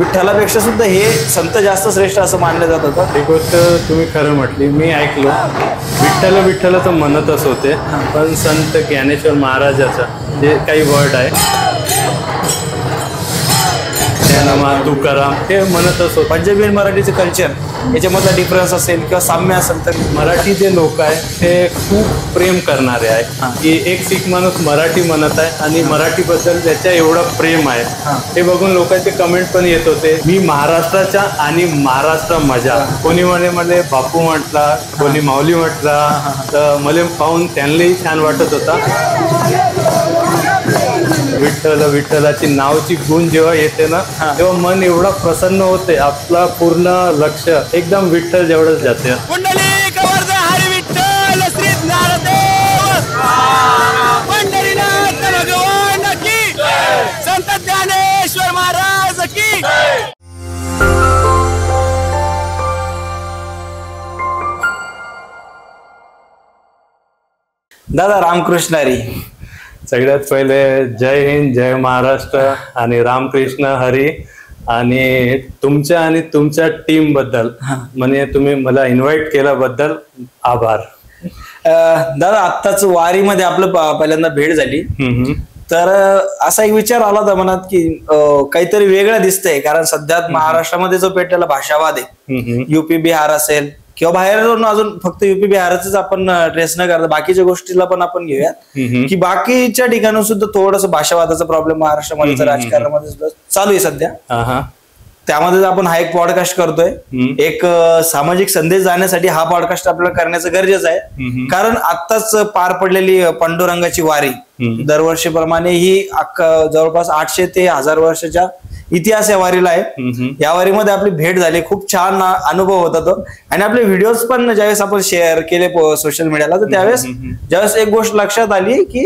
विठ्ठलापेक्षा सुद्धा हे संत जास्त श्रेष्ठ असं मानलं जात होतं। ही गोष्ट तुम्ही खरं म्हटली, मी ऐकलो विठ्ठल तर म्हणतच होते, पण संत ज्ञानेश्वर महाराजाचं जे काही वर्ड आहे तुकाराम ते म्हणतच होते। पंजाबी आणि मराठीचं कल्चर याच्यामधला डिफरन्स असेल किंवा साम्य असेल तर मराठी जे लोक आहेत ते खूप प्रेम करणारे आहे की एक शीख माणूस मराठी म्हणत आहे आणि मराठीबद्दल त्याच्या एवढं प्रेम आहे हे बघून लोकांचे कमेंट पण येत होते, मी महाराष्ट्राच्या आणि महाराष्ट्र मजा। कोणी म्हणे बापू म्हटला, कोणी माऊली म्हटला, तर मला पाहून त्यांनाही छान वाटत होता। विठ्ठलाची नावाची गुण जेव्हा येते ना तेव्हा मन एवढा प्रसन्न होते, आपला पूर्ण लक्ष एकदम विठ्ठल जेवढंच जाते। संत ज्ञानेश्वर महाराज की। दादा रामकृष्ण हरी। सगळ्यात पहिले जय हिंद, जय महाराष्ट्र आणि रामकृष्ण हरी। आणि तुमच्या टीम बद्दल म्हणजे तुम्ही मला इन्व्हाइट केल्याबद्दल आभार। दादा आत्ताच वारीमध्ये आपलं पहिल्यांदा भेट झाली, तर असा एक विचार आला होता मनात की काहीतरी वेगळं दिसतंय, कारण सध्या महाराष्ट्रामध्ये जो पेटलेला भाषावाद आहे, युपी बिहार असेल किंवा बाहेर जाऊन अजून फक्त युपी बिहारच आपण ट्रेस न करता बाकीच्या गोष्टीला पण आपण घेऊयात की बाकीच्या ठिकाणी सुद्धा थोडस भाषावादाचा प्रॉब्लेम महाराष्ट्रामध्ये राजकारणामध्ये सुद्धा चालू आहे सध्या। त्यामध्ये आपण हा एक पॉडकास्ट करतोय, एक सामाजिक संदेश जाण्यासाठी हा पॉडकास्ट आपल्याला करण्याचं गरजेचं आहे, कारण आत्ताच पार पडलेली पांडुरंगाची वारी दरवर्षीप्रमाणे ही जवळपास 800 ते 1000 वर्षाच्या इतिहास या वारीला आहे। या वारीमध्ये आपली भेट झाली, खूप छान अनुभव होता तो, आणि आपले व्हिडिओज पण ज्यावेळेस आपण शेअर केले सोशल मीडियाला तर त्यावेळेस ज्यावेळेस एक गोष्ट लक्षात आली की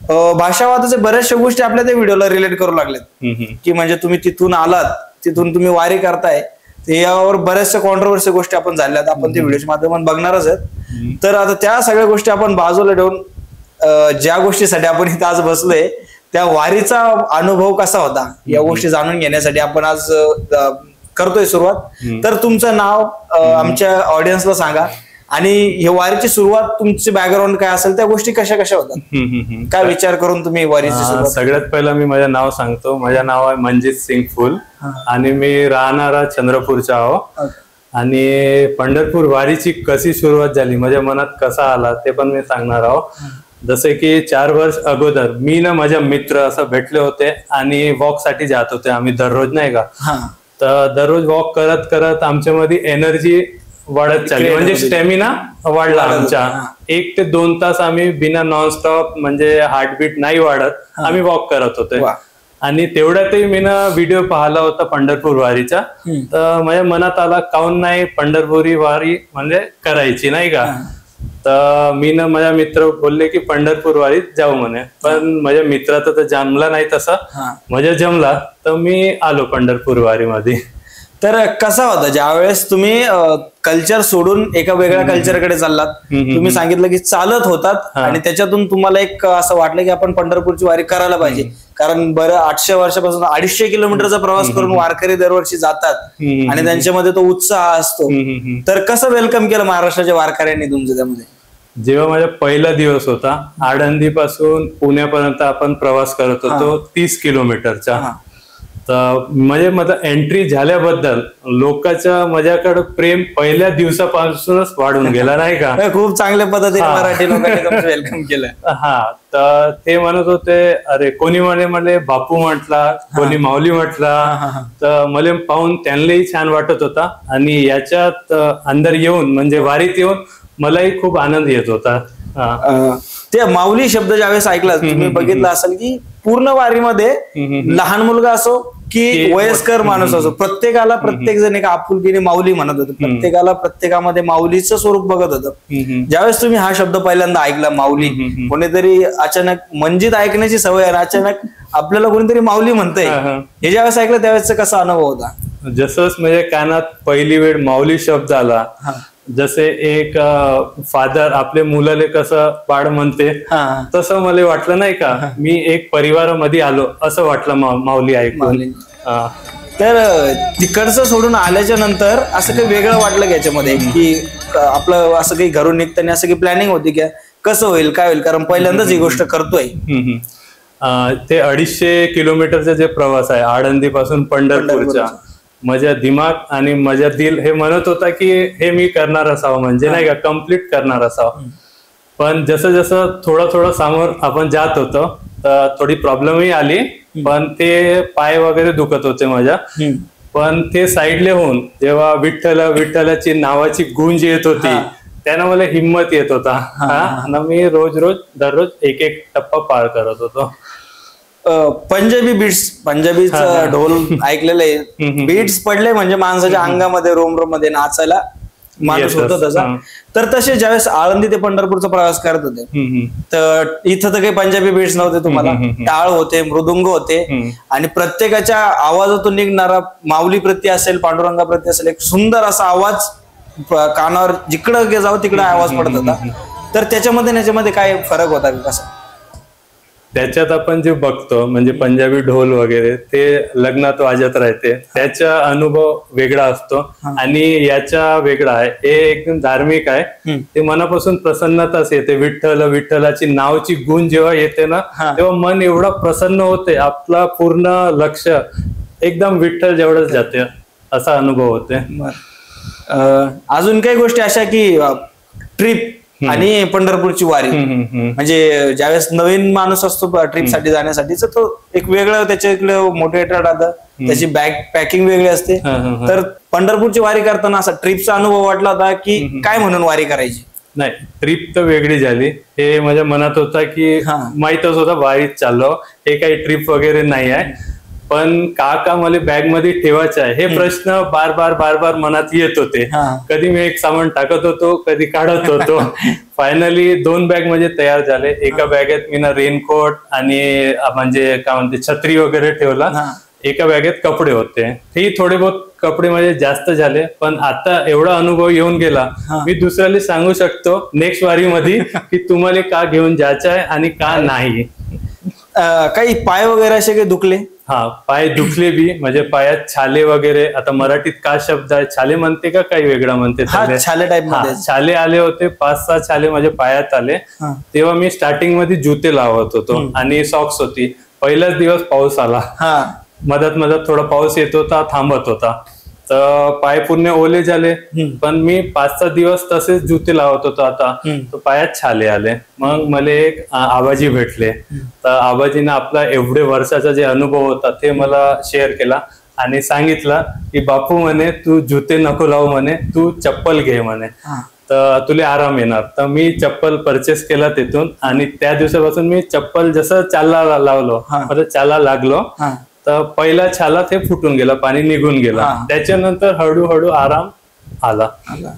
भाषावादाच्या बऱ्याचशा गोष्टी आपल्या त्या व्हिडिओला रिलेट करू लागल्यात, की म्हणजे तुम्ही तिथून आलात, तिथून तुम्ही वारी करताय, यावर बऱ्याचशा कॉन्ट्रोवर्सी गोष्टी आपण झाल्यात, आपण ते व्हिडिओच्या माध्यमातून बघणारच आहेत। तर आता त्या सगळ्या गोष्टी आपण बाजूला ठेवून ज्या गोष्टीसाठी आपण इथं आज बसलोय त्या वारीचा अनुभव कसा होता या गोष्टी जाणून घेण्यासाठी आपण आज करतोय सुरुवात। तर तुमचं नाव आमच्या ऑडियन्सला सांगा आणि हे वारीची सुरुवात, तुमची बॅकग्राऊंड काय असेल, त्या गोष्टी कशा कशा होतात, काय विचार करून तुम्ही वारीची सुरुवात? सगळ्यात पहिला मी माझं नाव सांगतो, माझं नाव आहे मनजित सिंग फुल आणि मी राहणारा चंद्रपूरचा आहो। आणि पंढरपूर वारीची कशी सुरुवात झाली, माझ्या मनात कसा आला ते पण मी सांगणार आहो। जसे की 4 वर्ष अगोदर मी ना माझ्या मित्र असं भेटले होते आणि वॉक साठी जात होते आम्ही दररोज, नाही का, तर दररोज वॉक करत करत आमच्यामध्ये एनर्जी वाढत चालली, म्हणजे स्टॅमिना वाढला आमचा। 1 ते 2 तास आम्ही बिना नॉनस्टॉप म्हणजे हार्टबीट नाही वाढत आम्ही वॉक करत होते। आणि तेवढ्यातही मी ना व्हिडिओ पाहिला होता पंढरपूर वारीचा, तर माझ्या मनात आला काऊन नाही पंढरपुरी वारी म्हणजे करायची, नाही का। तर मी ना माझ्या मित्र बोलले की पंढरपूर वारीत जाऊ म्हणे, पण माझ्या मित्राचं तर जमला नाही तसा, माझ्या जमला तर मी आलो पंढरपूर वारीमध्ये। तर कसा होता ज्यावेळेस तुम्ही कल्चर सोडून एका वेगळ्या कल्चरकडे चाललात, तुम्ही सांगितलं की चालत होतात आणि त्याच्यातून तुम्हाला एक असं वाटलं की आपण पंढरपूरची वारी करायला पाहिजे, कारण बरं 800 वर्षापासून 250 किलोमीटरचा प्रवास करून वारकरी दरवर्षी जातात आणि त्यांच्यामध्ये तो उत्साह असतो, तर कसं वेलकम केलं महाराष्ट्राच्या वारकऱ्यांनी तुमचं त्यामध्ये? जेव्हा माझा पहिला दिवस होता, आळंदी पासून पुण्यापर्यंत आपण प्रवास करत होतो 30 किलोमीटरचा, तर म्हणजे एंट्री झाल्याबद्दल लोकांच्या माझ्याकडे प्रेम पहिल्या दिवसापासूनच वाढून गेला, नाही का। खूप चांगल्या पद्धतीने मराठी लोकांनी वेलकम केलं। तर ते म्हणत होते, अरे कोणी म्हणे बापू म्हटला, कोणी माऊली म्हटला, तर मला पाहून त्यांनाही छान वाटत होता आणि याच्यात अंदर येऊन म्हणजे वारीत येऊन मलाही खूप आनंद येत होता। ते माऊली शब्द ज्यावेळेस ऐकला तुम्ही बघितलं असेल की पूर्ण वारीमध्ये लहान मुलगा असो की वयस्कर माणूस असो, प्रत्येकाला प्रत्येक जण एका आपुलकीने माऊली म्हणत होतं, प्रत्येकाला प्रत्येकामध्ये माऊलीचं स्वरूप बघत होतं। ज्यावेळेस तुम्ही हा शब्द पहिल्यांदा ऐकला माऊली, कोणीतरी अचानक मंजित ऐकण्याची सवय आहे, अचानक आपल्याला कोणीतरी माऊली म्हणतंय, हे ज्यावेळेस ऐकलं त्यावेळेस कसा अनुभव होता? जसंच म्हणजे कानात पहिली वेळ माऊली शब्द आला, जसे एक फादर आपले मुलाले कसं बाळ म्हणते तसं मला वाटलं, नाही का, मी एक परिवारामध्ये आलो असं वाटलं माऊली ऐकून। तर तिकडचं सोडून आल्याच्या नंतर असं काही वेगळं वाटलं का याच्यामध्ये की आपलं असं काही घरून निघताना असं काही प्लॅनिंग होती की कसं होईल काय होईल, कारण पहिल्यांदाच ही गोष्ट करतोय. ते 250 किलोमीटरचा जे प्रवास आहे आळंदीपासून पंढरपूरचा, माझ्या दिमाग आणि माझ्या दिल हे म्हणत होता की हे मी करणार असावं, म्हणजे नाही का कम्प्लीट करणार असावं. पण जसं जसं थोडं समोर आपण जात होतो तर थोडी प्रॉब्लेमही आली, पण ते पाय वगैरे दुखत होते माझ्या. पण ते साईडले होऊन जेव्हा विठ्ठलाची नावाची गूंज येत होती त्यानं मला हिंमत येत होता. मी दररोज एक एक टप्पा पार करत होतो. पंजाबी बीट्स, पंजाबीचं ढोल ऐकलेलं आहे, बीट्स पडले म्हणजे माणसाच्या अंगामध्ये रोम मध्ये नाचायला माणूस होतो तसा. तर तसे ज्यावेळेस आळंदी ते पंढरपूरचा प्रवास करत होते तर इथं तर काही पंजाबी बीट्स नव्हते तुम्हाला, टाळ होते, मृदुंग होते आणि प्रत्येकाच्या आवाजातून निघणारा माऊली प्रती असेल, पांडुरंगा प्रती असेल, एक सुंदर असा आवाज कानावर जिकडं जाऊ तिकडं आवाज पडत होता. तर त्याच्यामध्ये काय फरक होता की कसा? त्याच्यात आपण जे बघतो म्हणजे पंजाबी ढोल वगैरे ते लग्नात वाजत राहते, त्याचा अनुभव वेगळा असतो आणि याचा वेगळा आहे. हे एकदम धार्मिक आहे, ते मनापासून प्रसन्नताच येते. विठ्ठलाची नावची गुण जेव्हा येते ना तेव्हा मन एवढा प्रसन्न होते, आपला पूर्ण लक्ष एकदम विठ्ठल जेवढंच जाते असा अनुभव होते. अजून काही गोष्टी अशा की ट्रिप आणि पंढरपूरची वारी, म्हणजे ज्यावेळेस नवीन माणूस असतो ट्रिपसाठी जाण्यासाठीच तो एक वेगळं त्याच्याकडे मोटिवेटेड राहतं, त्याची बॅग पॅकिंग वेगळी असते. तर पंढरपूरची वारी करताना असा ट्रिपचा अनुभव वाटला होता की काय म्हणून वारी करायची? नाही, ट्रिप तर वेगळी झाली. हे माझ्या मनात होता की माहीतच होता वारीत चाललो, हे काही ट्रिप वगैरे नाही आहे. पण का मला बॅग मध्ये ठेवायचं आहे हे प्रश्न बार बार मनात येत होते. कधी मी एक सामान टाकत होतो, कधी काढत होतो. फायनली 2 बॅग म्हणजे तयार झाले. एका बॅगेत मी ना रेनकोट आणि म्हणजे काय म्हणते छत्री वगैरे ठेवला, एका बॅगेत कपडे होते. हे थोडे बहुत कपडे म्हणजे जास्त झाले, पण आता एवढा अनुभव येऊन गेला मी दुसऱ्याला सांगू शकतो नेक्स्ट वारीमध्ये की तुम्हाला का घेऊन जायचं आहे आणि का नाही. काही पाय वगैरे असे काही दुखले? पाय दुखले बी, म्हणजे पायात छाले वगैरे, आता मराठीत काय शब्द आहे, छाले म्हणते का काही वेगळा म्हणते? छाले टाइप मध्ये छाले आले होते, 5-6 छाले माझ्या पायात आले. तेव्हा मी स्टार्टिंग मध्ये जुते लावत होतो आणि सॉक्स होती. पहिलाच दिवस पाऊस आला, मधात थोडा पाऊस येत होता, थांबत होता, तर पाय पूर्ण ओले झाले. पण मी 5-6 दिवस तसेच जुते लावत होतो. आता तर पायात छाले आले. मग मला एक आबाजी भेटले, तर आबाजीने आपला एवढे वर्षाचा जे अनुभव होता ते मला शेअर केला आणि सांगितलं की बापू म्हणे तू जुते नको लावू म्हणे, तू चप्पल घे म्हणे, तर तुला आराम येणार. तर मी चप्पल परचेस केला तिथून आणि त्या दिवसापासून मी चप्पल जसं चालायला लावलो, चालायला लागलो, तर पहिला छाला ते फुटून गेला, पाणी निघून गेला. त्याच्यानंतर हळूहळू आराम आला.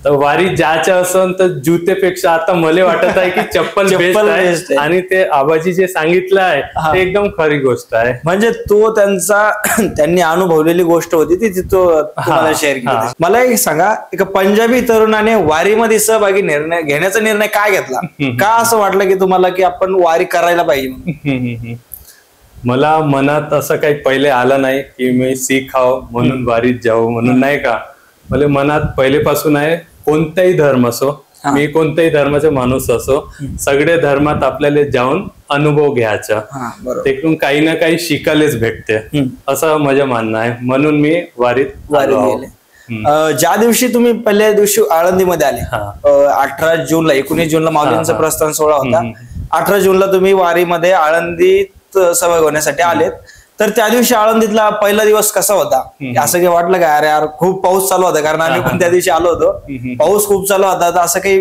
तर वारी जायचं असेल तर जुतेपेक्षा आता मला वाटत आहे की चप्पल बेस्ट आहे. आणि ते आबाजी जे सांगितलं आहे ते एकदम खरी गोष्ट आहे. म्हणजे तो त्यांनी अनुभवलेली गोष्ट होती ती तुम्हाला शेअर केली. मला एक सांगा, एका पंजाबी तरुणाने वारीमध्ये सहभागी घेण्याचा निर्णय काय घेतला? का असं वाटलं की तुम्हाला की आपण वारी करायला पाहिजे? मला मनात असं काही पहिले आलं नाही की मी सीख आहो म्हणून वारीत जाऊ म्हणून, नाही का. मला मनात पहिलेपासून आहे कोणताही धर्म असो, मी कोणत्याही धर्माचा माणूस असो, सगळ्या धर्मात आपल्याला जाऊन अनुभव घ्यायचा, तिकडून काही ना काही शिकायलाच भेटते असं माझं म्हणणं आहे. म्हणून मी वारीत गेले. ज्या दिवशी तुम्ही पहिल्या दिवशी आळंदीमध्ये आले, 18 जूनला 19 जूनला माऊलींचा प्रस्थान सोहळा होता, 18 जूनला तुम्ही वारीमध्ये आळंदीत सहभाग होण्यासाठी आलेत. तर त्या दिवशी आळंदीतला पहिला दिवस कसा होता? असं काही वाटलं का अरे यार खूप पाऊस चालू होता? कारण आम्ही पण त्या दिवशी आलो होतो, पाऊस खूप चालू होता, तर असं काही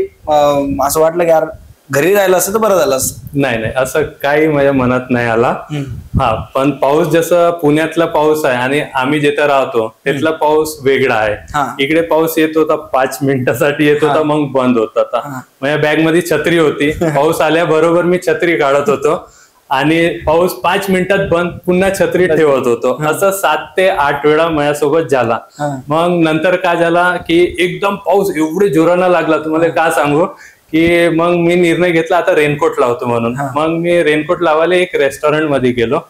असं वाटलं की यार घरी राहिलं असतं तर बरं झालं असतं? नाही, असं काही माझ्या मनात नाही आला. पण पाऊस जसं पुण्यातला पाऊस आहे आणि आम्ही जिथे राहतो तिथला पाऊस वेगळा आहे. इकडे पाऊस येत होता 5 मिनिटासाठी येत होता, मग बंद होत होता. माझ्या बॅग मध्ये छत्री होती, पाऊस आल्याबरोबर मी छत्री काढत होतो आणि पाऊस 5 मिनिटात बंद, पुन्हा छत्री ठेवत होतो. असं 7 ते 8 वेळा माझ्यासोबत झाला. मग नंतर काय झाला की एकदम पाऊस एवढे जोरानं लागला, तुम्हाला काय सांगू की मग मी निर्णय घेतला आता रेनकोट लावतो म्हणून. मग मी रेनकोट लावायला एक रेस्टॉरंट मध्ये गेलो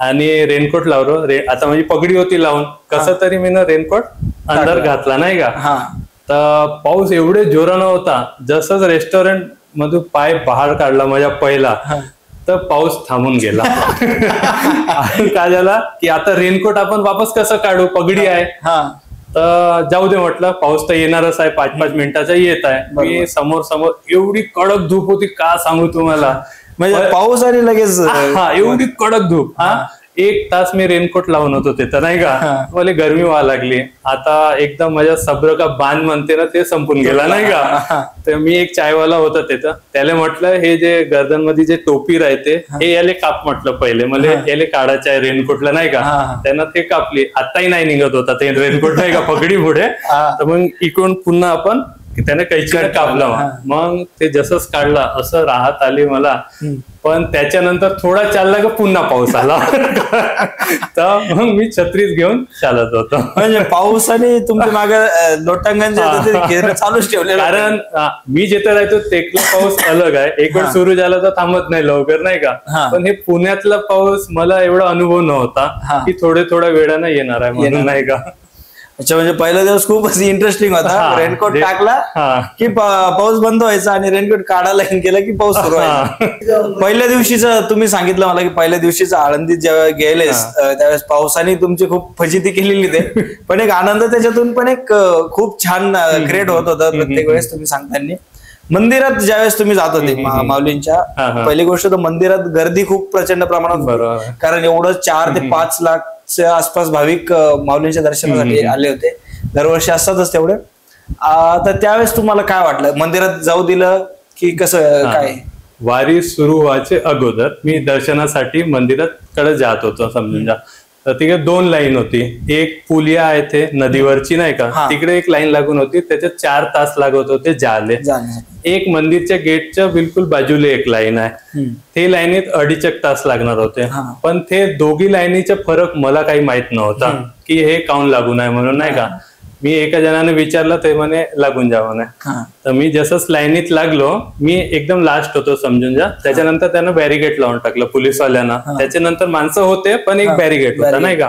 आणि रेनकोट लावलो. आता माझी पगडी होती लावून, कसं तरी मी ना रेनकोट अंदर घातला नाही का. तर पाऊस एवढे जोरानं होता, जसंच रेस्टॉरंट मधून पाय बाहेर काढला माझ्या पहिला, तर पाऊस थांबून गेला. आणि काय झाला की आता रेनकोट आपण वापस कसं काढू, पगडी आहे. तर जाऊ दे म्हटलं, पाऊस तर येणारच आहे, 5-5 मिनिटाचा येत आहे. मी समोर एवढी कडक धूप होती, का सांगू तुम्हाला. म्हणजे पाऊस आणि लगेच एवढी कडक धूप. 1 तास मी रेनकोट लावून होतो तिथं नाही का. मला गरमी व्हायला लागली. आता एकदम माझ्या सब्र का बांध म्हणते ना, ते संपून गेला नाही का. तर मी एक चायवाला होता तिथं, त्याला म्हटलं हे जे गर्दन मध्ये जे टोपी राहते हे याले काप म्हटलं पहिले, मला याले काढायचं आहे रेनकोटला नाही का. त्यांना ते कापली. आताही नाही निघत होता ते रेनकोट नाही का पगडी पुढे. तर मग इकडून पुन्हा आपण त्याने कैचीने कापला. मग ते जसंच काढला असं राहत आली मला. पण त्याच्यानंतर थोडा चालला का पुन्हा पाऊस आला. तर मग मी छत्रीच घेऊन चालत होतो. म्हणजे पाऊस आणि तुमच्या मागे लोटांगण चालूच ठेवले. कारण मी जिथे राहतो तेथला पाऊस अलग आहे. एक वेळ सुरू झाला तर थांबत नाही लवकर नाही का. पण हे पुण्यातला पाऊस मला एवढा अनुभव नव्हता की थोड्या वेळानं येणार आहे म्हणून नाही का. अच्छा, म्हणजे पहिला दिवस खूपच इंटरेस्टिंग होता. रेनकोट टाकला की पाऊस बंद व्हायचा आणि रेनकोट काढायला गेला की पाऊस सुरू व्हायचा. पहिल्या दिवशीचं तुम्ही सांगितलं मला की पहिल्या दिवशीचं आळंदीत जेव्हा गेलेस त्यावेळेस पावसाने तुमची खूप फजिती केलेली ते, पण एक आनंद त्याच्यातून पण एक खूप छान क्रिएट होत होता प्रत्येक वेळेस तुम्ही सांगताना. मंदिरात ज्यावेळेस तुम्ही जात होते माऊलींच्या, पहिली गोष्ट तर मंदिरात गर्दी खूप प्रचंड प्रमाणात, कारण एवढं 4 ते 5 लाख आसपास भाविक माऊलींच्या दर्शनासाठी आले होते. दरवर्षी असतातच तेवढे. तर त्यावेळेस तुम्हाला काय वाटलं, मंदिरात जाऊ दिलं की कसं काय. वारी सुरू व्हायचे अगोदर मी दर्शनासाठी मंदिरात कडे जात होतो समजून जा. तर तिकडे 2 लाईन होती. एक पुलिया आहे ते नदीवरची नाही का, तिकडे एक लाईन लागून होती, त्याच्यात 4 तास लागत होते जाले. एक मंदिरच्या गेटच्या बिलकुल बाजूला एक लाईन आहे, ते लाईनीत 2.5 तास लागणार होते. पण ते दोघी लाईनीचा फरक मला काही माहित नव्हता की हे काऊन लागून आहे म्हणून नाही का. मी एका जणाने विचारलं, ते म्हणे लागून जा म्हणे. तर मी जसंच लाईनीत लागलो, मी एकदम लास्ट होतो समजून जा. त्याच्यानंतर त्यानं बॅरिगेट लावून टाकलं पोलिसवाल्यांना. त्याच्यानंतर माणसं होते पण एक बॅरिगेट होता नाही का.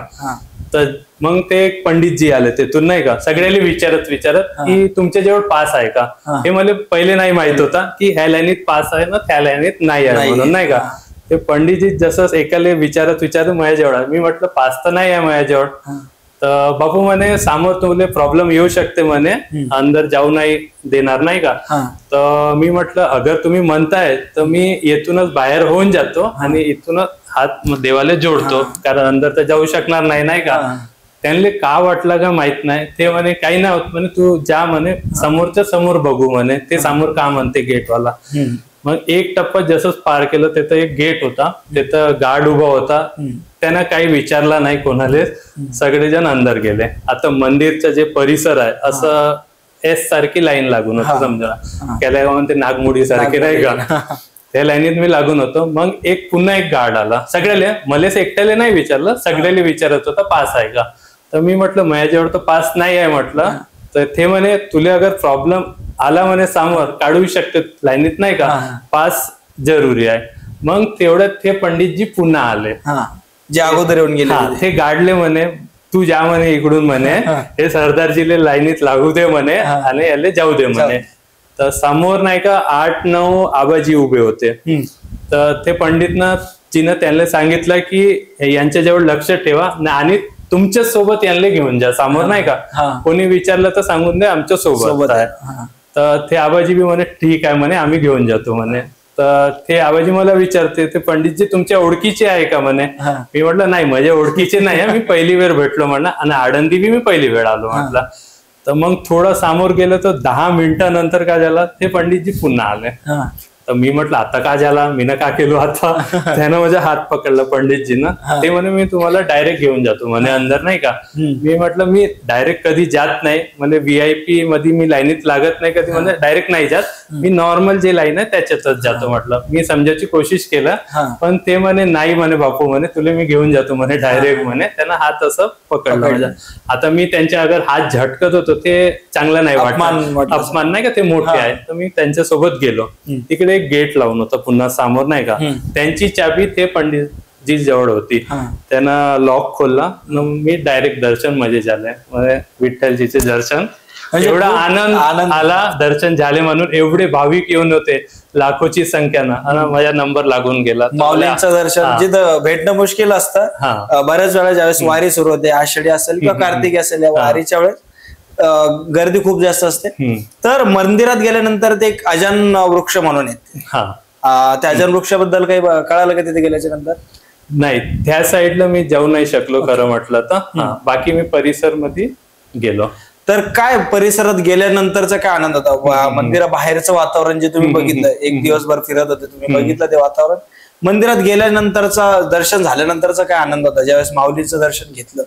तर मग ते एक पंडितजी आले तिथून नाही का, सगळ्याला विचारत की तुमच्या जवळ पास आहे का. हे मला पहिले नाही माहित होता की ह्या लाईनीत पास आहे ना त्या लाईनीत नाही आहे म्हणून नाही का. ते पंडितजी जसं एकाला विचारत माझ्याजवळ, मी म्हटलं पास तर नाही आहे माझ्याजवळ. तर बापू म्हणे समोर तुला प्रॉब्लेम येऊ शकते म्हणे, अंदर जाऊ नाही देणार नाही का. तर मी म्हटलं अगर तुम्ही म्हणताय तर मी येथूनच बाहेर होऊन जातो आणि इथूनच हात देवाला जोडतो, कारण अंदर तर जाऊ शकणार नाही नाही का. त्यांना का वाटलं का माहित नाही. ते म्हणे काही नाही होत म्हणे, तू जा म्हणे, समोरच्या समोर बघू म्हणे, ते समोर का म्हणते गेटवाला. मग एक टप्पा जसंच पार केलं, तिथं एक गेट होता, तिथं गार्ड उभा होता. त्यांना काही विचारला नाही कोणाला, सगळेजण अंदर गेले. आता मंदिरचं जे परिसर आहे असं एस सारखी लाईन लागून होती समजा, त्याला म्हणते नागमोडी सारखी नाही का. त्या लाईनीत मी लागून होतो. मग पुन्हा एक गार्ड आला. सगळ्याला, मलाच एकट्याला नाही विचारलं, सगळ्याला विचारत होता पास आहे का. तर मी म्हटलं माझ्याजवळ तर पास नाही आहे म्हटलं. तर ते म्हणे तुला अगर प्रॉब्लेम आला म्हणे समोर काढू शकते लाईनीत नाही का, पास जरुरी आहे. मग तेवढ्यात ते पंडितजी पुन्हा आले जे अगोदर येऊन गेले. ते गाडले म्हणे, तू जा म्हणे इकडून म्हणे, हे सरदारजीले लाईनीत लागू दे म्हणे आणि याले जाऊ दे म्हणे. तर समोर नाही का 8-9 आबाजी उभे होते. तर ते पंडितनं जिनं त्यांना सांगितलं की यांच्याजवळ लक्ष ठेवा आणि तुमच्या सोबत यांना घेऊन जा समोर नाही का. कोणी विचारलं तर सांगून दे आमच्या सोबत आहे. तर ते आबाजी बी म्हणे ठीक आहे म्हणे, आम्ही घेऊन जातो म्हणे. तर ते आबाजी मला विचारते, ते पंडितजी तुमच्या ओळखीचे आहे का म्हणे. मी म्हटलं नाही माझ्या ओळखीचे नाही, मी पहिली वेळ भेटलो म्हणलं, आणि आळंदी बी मी पहिली वेळ आलो म्हटलं. तर मग थोडं समोर गेलं तर 10 मिनिटानंतर काय झालं, ते पंडितजी पुन्हा आले. तर मी म्हटलं आता का झाला, मी ना का केलो आता. त्यानं माझा हात पकडला पंडितजीनं. ते म्हणे मी तुम्हाला डायरेक्ट घेऊन जातो म्हणे अंदर, नाही का. मी म्हटलं मी डायरेक्ट कधी जात नाही म्हणे, VIP मध्ये मी लाईनीत लागत नाही कधी, म्हणजे डायरेक्ट नाही जात मी, नॉर्मल जे लाईन आहे त्याच्यातच जातो. म्हटलं मी समजायची कोशिश केलं, पण ते म्हणे नाही म्हणे बापू म्हणे तुला मी घेऊन जातो म्हणे डायरेक्ट म्हणे. त्यांना हात असं पकडलं माझा. आता मी त्यांच्या अगर हात झटकत होतो ते चांगलं नाही वाटत, अपमान नाही का, ते मोठे आहे. तर मी त्यांच्यासोबत गेलो. तिकडे एक गेट लावून होता पुन्हा समोर, नाही का. त्यांची चाबी ते पंडितजी जवळ होती. त्यांना लॉक खोलला, मी डायरेक्ट दर्शन मध्ये झालंय, विठ्ठलजीचे दर्शन. एवढा आनंद आला, दर्शन झाले म्हणून. एवढे भाविक येऊन होते लाखोची संख्यानं, माझा नंबर लागून गेला. माऊलींचं दर्शन जिथं भेटणं मुश्किल असतं. बऱ्याच वेळा ज्यावेळेस वारी सुरू होते, आषाढी असेल किंवा कार्तिकी असेल, या वारीच्या वेळेस गर्दी खूप जास्त असते. तर मंदिरात गेल्यानंतर ते एक अजन वृक्ष म्हणून येते. त्या अजन वृक्षाबद्दल काही कळालं का तिथे गेल्याच्या नंतर? नाही, त्या साईडला मी जाऊ नाही शकलो खरं म्हटलं तर. बाकी मी परिसर मध्ये गेलो. तर काय परिसरात गेल्यानंतरचा काय आनंद होता? मंदिराबाहेरचं वातावरण जे तुम्ही बघितलं, एक दिवसभर फिरत होते तुम्ही, बघितलं ते वातावरण. मंदिरात गेल्यानंतरचा, दर्शन झाल्यानंतरचा काय आनंद होता ज्यावेळेस माऊलीचं दर्शन घेतलं?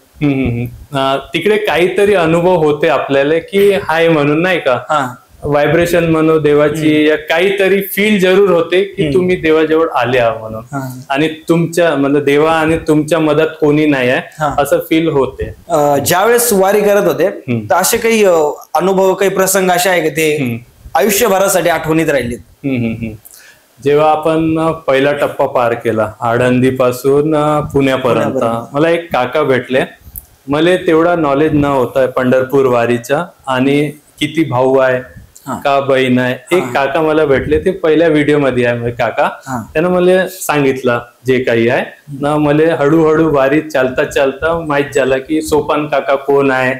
तिकडे काहीतरी अनुभव होते आपल्याला की हाय म्हणून, नाही का. व्हायब्रेशन म्हणून देवाची, या काहीतरी फील जरूर होते की तुम्ही देवाजवळ आले आहात म्हणून, आणि तुमच्या म्हणजे देवा आणि तुमच्या मदत कोणी नाही आहे असं फील होते. ज्यावेळेस वारी करत होते तर असे काही अनुभव, काही प्रसंग असे आहे की ते आयुष्यभरासाठी आठवणीत राहिलेत? जेव्हा आपण पहिला टप्पा पार केला आळंदी पासून पुण्यापर्यंत, मला एक काका भेटले. मला तेवढा नॉलेज न होता पंढरपूर वारीचा, आणि किती भाऊ आहे का बहीण आहे. एक काका मला भेटले, ते पहिल्या व्हिडिओ मध्ये आहे काका. त्यानं मला सांगितलं जे काही आहे ना. मला हळूहळू वारीत चालता चालता माहित झालं की सोपान काका कोण आहे,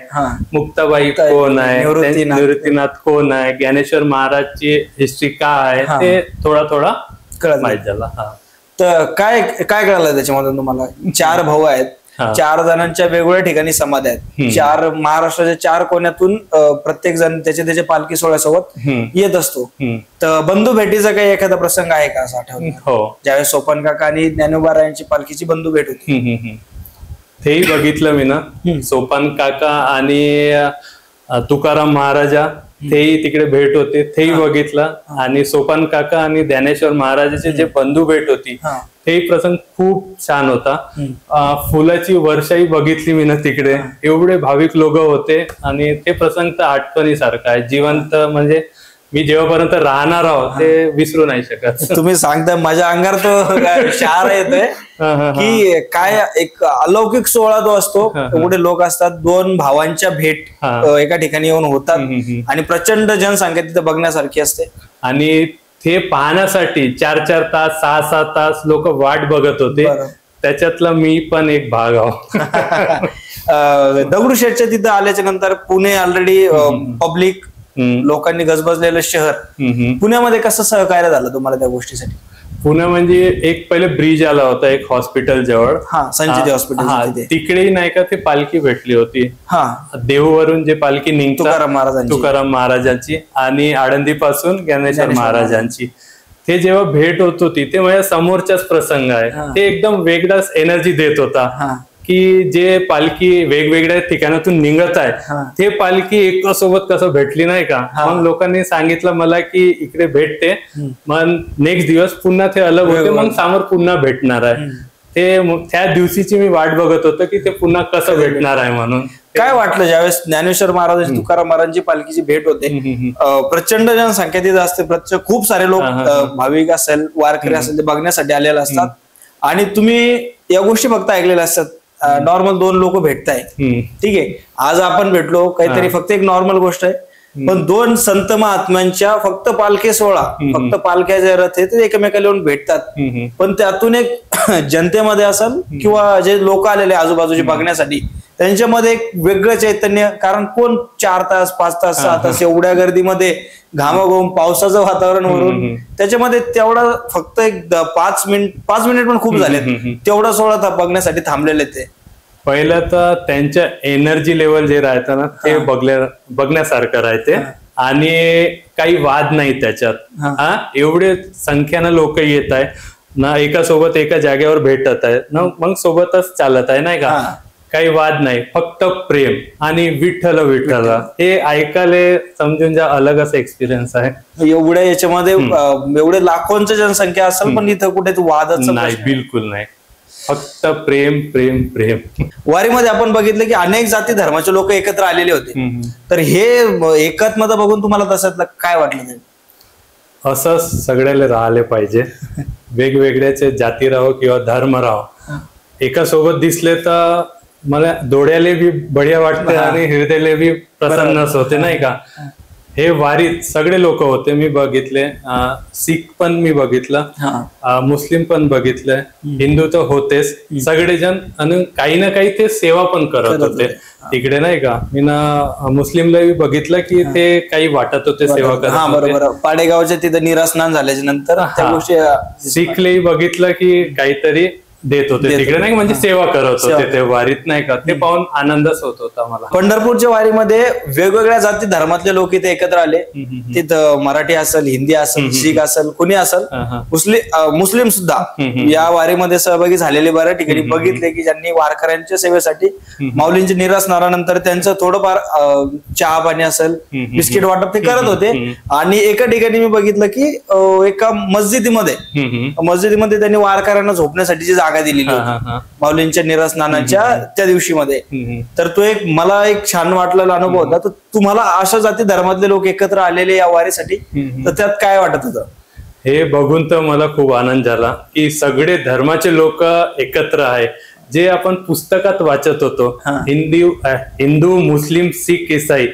मुक्ताबाई कोण आहे, निवृत्तीनाथ कोण आहे, ज्ञानेश्वर महाराजची हिस्ट्री काय आहे, ते थोडा थोडा माहित झाला. तर काय काय कळालं त्याच्यामधून तुम्हाला? 4 भाऊ आहेत, 4 जणांच्या वेगवेगळ्या ठिकाणी समाधी आहेत, 4 महाराष्ट्राच्या 4 कोण्यातून प्रत्येक जण त्याच्या पालखी सोहळ्यासोबत येत असतो. तर बंधू भेटीचा काही एखादा प्रसंग आहे का असं आठवतं? हो, ज्यावेळेस सोपान काका आणि ज्ञानोबा यांची पालखीची बंधू भेट होती, तेही बघितलं मी ना. सोपान काका आणि तुकाराम महाराजा तेही तिकडे भेट होते, तेही बघितलं. आणि सोपान काका आणि ज्ञानेश्वर महाराजाचे जे बंधू भेट होती, हे प्रसंग खूप छान होता. फुलाची वर्षाही बघितली मी ना तिकडे. एवढे भाविक लोक होते, आणि ते प्रसंग तर आठवणीसारखा आहे, जिवंत. म्हणजे मी जेव्हापर्यंत राहणार आहोत ते विसरू नाही शकत. तुम्ही सांगता माझ्या अंगार तो शार येतोय की काय एक अलौकिक सोहळा तो असतो. एवढे लोक असतात, 2 भावांच्या भेट एका ठिकाणी येऊन होतात, आणि प्रचंड जनसंख्या तिथे बघण्यासारखी असते. आणि ते पाहण्यासाठी 4-4 तास, 6-6 तास लोक वाट बघत होते. त्याच्यातला मी पण एक भाग आहो. दगडूशेठच्या तिथं आल्याच्या नंतर पुणे ऑलरेडी पब्लिक लोकांनी गजबजलेलं शहर, पुण्यामध्ये कसं सहकार्य झालं तुम्हाला त्या गोष्टीसाठी? पुणे म्हणजे एक पहिले ब्रिज आला होता एक हॉस्पिटल जवळ, संजीवनी हॉस्पिटल, तिकडेही नाही का ते पालखी भेटली होती. देहूवरून जे पालखी निघतात तुकाराम महाराजांची, आणि आळंदी पासून ज्ञानेश्वर महाराजांची, ते जेव्हा भेट होत होती ते माझ्या समोरच्याच प्रसंग आहे. ते एकदम वेगळाच एनर्जी देत होता की जे पालखी वेगवेगळ्या ठिकाणातून निघत आहे, ते पालखी एकासोबत कसं भेटली, नाही का. मग लोकांनी सांगितलं मला की इकडे भेटते, मग नेक्स्ट दिवस पुन्हा ते अलग होते, मग समोर पुन्हा भेटणार आहे. ते त्या दिवशीची मी वाट बघत होतो की ते पुन्हा कसं भेटणार आहे म्हणून. काय वाटलं ज्यावेळेस ज्ञानेश्वर महाराजांची, तुकाराम महाराजांची पालखीची भेट होते? प्रचंड जनसंख्या तिथे असते, खूप सारे लोक भाविक असेल, वारकरी असेल, ते बघण्यासाठी आलेले असतात. आणि तुम्ही या गोष्टी फक्त ऐकलेल्या असतात, नॉर्मल 2 लोक भेटताय, ठीक आहे, आज आपण भेटलो, काहीतरी फक्त एक नॉर्मल गोष्ट आहे. पण 2 संत महात्म्यांच्या फक्त पालखी सोहळा, फक्त पालख्या जे रथ आहे ते एकमेकाला येऊन भेटतात. पण त्यातून एक जनतेमध्ये असेल किंवा जे लोक आलेले आजूबाजूचे बघण्यासाठी, त्यांच्यामध्ये एक वेगळं चैतन्य. कारण कोण 4 तास, 5 तास, 6 तास एवढ्या गर्दीमध्ये घामाघूम, पावसाचं वातावरण वरून, त्याच्यामध्ये तेवढा फक्त एक 5 मिनिट पण खूप झाले, तेवढा सोहळा बघण्यासाठी थांबलेले ते. पहिलं तर त्यांच्या एनर्जी लेवल जे राहतं ना ते बघण्यासारखं राहते. आणि काही वाद नाही त्याच्यात. एवढे संख्येनं लोक येत आहे ना, एका सोबत एका जागेवर भेटत आहे ना, मग सोबतच चालत आहे नाही का, काही वाद नाही, फक्त प्रेम आणि विठ्ठल विठ्ठल हे ऐकायला समजून जा अलगच एक्सपिरियन्स आहे. एवढ्या याच्यामध्ये एवढे लाखोंची जनसंख्या असेल पण इथं कुठे वादच नाही, बिलकुल नाही, फक्त प्रेम प्रेम प्रेम. वारीमध्ये आपण बघितलं की अनेक जाती धर्माचे लोक एकत्र आलेले होते, तर हे एकत्मता बघून तुम्हाला तसं काय वाटलं? असं सगळ्याला राहिले पाहिजे, वेगवेगळ्याचे जाती राहो किंवा धर्म राहो, एका सोबत दिसले तर मला डोळ्याले बी बढिया वाटते आणि हृदयाला बी प्रसन्नच होते नाही का. हे वारीत सगळे लोक होते, मी बघितले, सिख पण मी बघितलं, मुस्लिम पण बघितलंय, हिंदू तर होतेच सगळेजण, आणि काही ना काही ते सेवा पण करत होते तिकडे नाही का. मी ना मुस्लिमला बघितलं की ते काही वाटत होते, सेवा करत. बरोबर, पाडेगावच्या तिथं निरासनान झाल्याच्या नंतर त्या गोष्टी. सिखलाही बघितलं की काहीतरी देत होते तिकडे नाही, म्हणजे सेवा करत होते ते वारीत नाही का. ते पाहून आनंदच होत होता मला. पंढरपूरच्या वारीमध्ये वेगवेगळ्या जाती धर्मातले लोक इथे एकत्र आले. तिथं मराठी असेल, हिंदी असेल, शीख असेल, कुणी असेल, मुस्लिम सुद्धा या वारीमध्ये सहभागी झालेले बऱ्या ठिकाणी बघितले की ज्यांनी वारकऱ्यांच्या सेवेसाठी माऊलींची निरासनानंतर त्यांचं थोडंफार चहा पाणी असेल, बिस्किट वाटप ते करत होते. आणि एका ठिकाणी मी बघितलं की एका मस्जिदीमध्ये त्यांनी वारकऱ्यांना झोपण्यासाठीची जागा दिलेली माऊलींच्या निरासनाच्या त्या दिवशी मध्ये. तर तो मला एक छान वाटलेला अनुभव होता. तर तुम्हाला अशा जाती धर्मातले लोक एकत्र आलेले या वारीसाठी, तर त्यात काय वाटत होतं? हे बघून तर मला खूप आनंद झाला की सगळे धर्माचे लोक एकत्र आहे. जे आपण पुस्तकात वाचत होतो, हिंदू मुस्लिम सिख ईसाई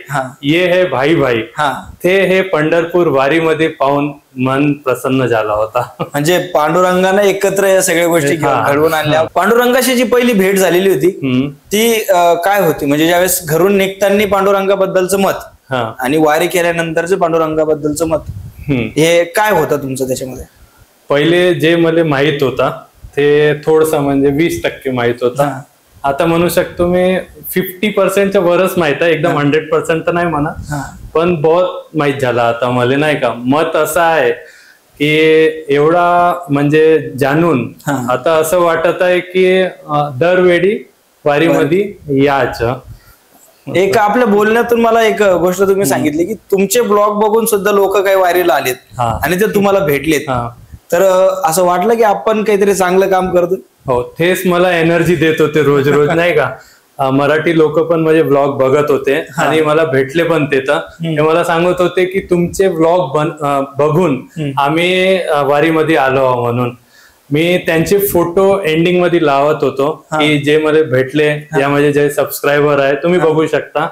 ये है भाई भाई, ते हे पंढरपूर वारीमध्ये पाहून मन प्रसन्न झाला होता. म्हणजे पांडुरंगाने एकत्र या सगळ्या गोष्टी घडवून आणल्या. पांडुरंगाशी जी पहिली भेट झालेली होती ती काय होती? म्हणजे ज्यावेळेस घरून निघताना पांडुरंगाबद्दलचं मत आणि वारी केल्यानंतरचं पांडुरंगाबद्दलचं मत, हे काय होतं तुमचं त्याच्यामध्ये? पहिले जे मला माहित होता ते थोडस म्हणजे 20% माहित होता. आता म्हणू शकतो मी 50% वरच माहित आहे, एकदम 100% तर नाही म्हणा, पण बहुत माहित झाला आता मला नाही का. मत असं आहे की एवढा म्हणजे जाणून आता असं वाटत आहे की दरवेळी वारीमध्ये यायचं. एक आपल्या बोलण्यातून मला एक गोष्ट तुम्ही सांगितली की तुमचे ब्लॉग बघून सुद्धा लोक काही वारीला आलेत आणि ते तुम्हाला भेटलेत, तर असं वाटलं की आपण काहीतरी चांगलं काम करतो. हो, तेच मला एनर्जी देत होते रोज रोज नाही का. मराठी लोक पण माझे ब्लॉग बघत होते आणि मला भेटले पण ते मला सांगत होते की तुमचे ब्लॉग बघून आम्ही वारीमध्ये आलो म्हणून. मी त्यांचे फोटो एंडिंग मध्ये लावत होतो की जे मला भेटले, या माझे जे सबस्क्रायबर आहे तुम्ही बघू शकता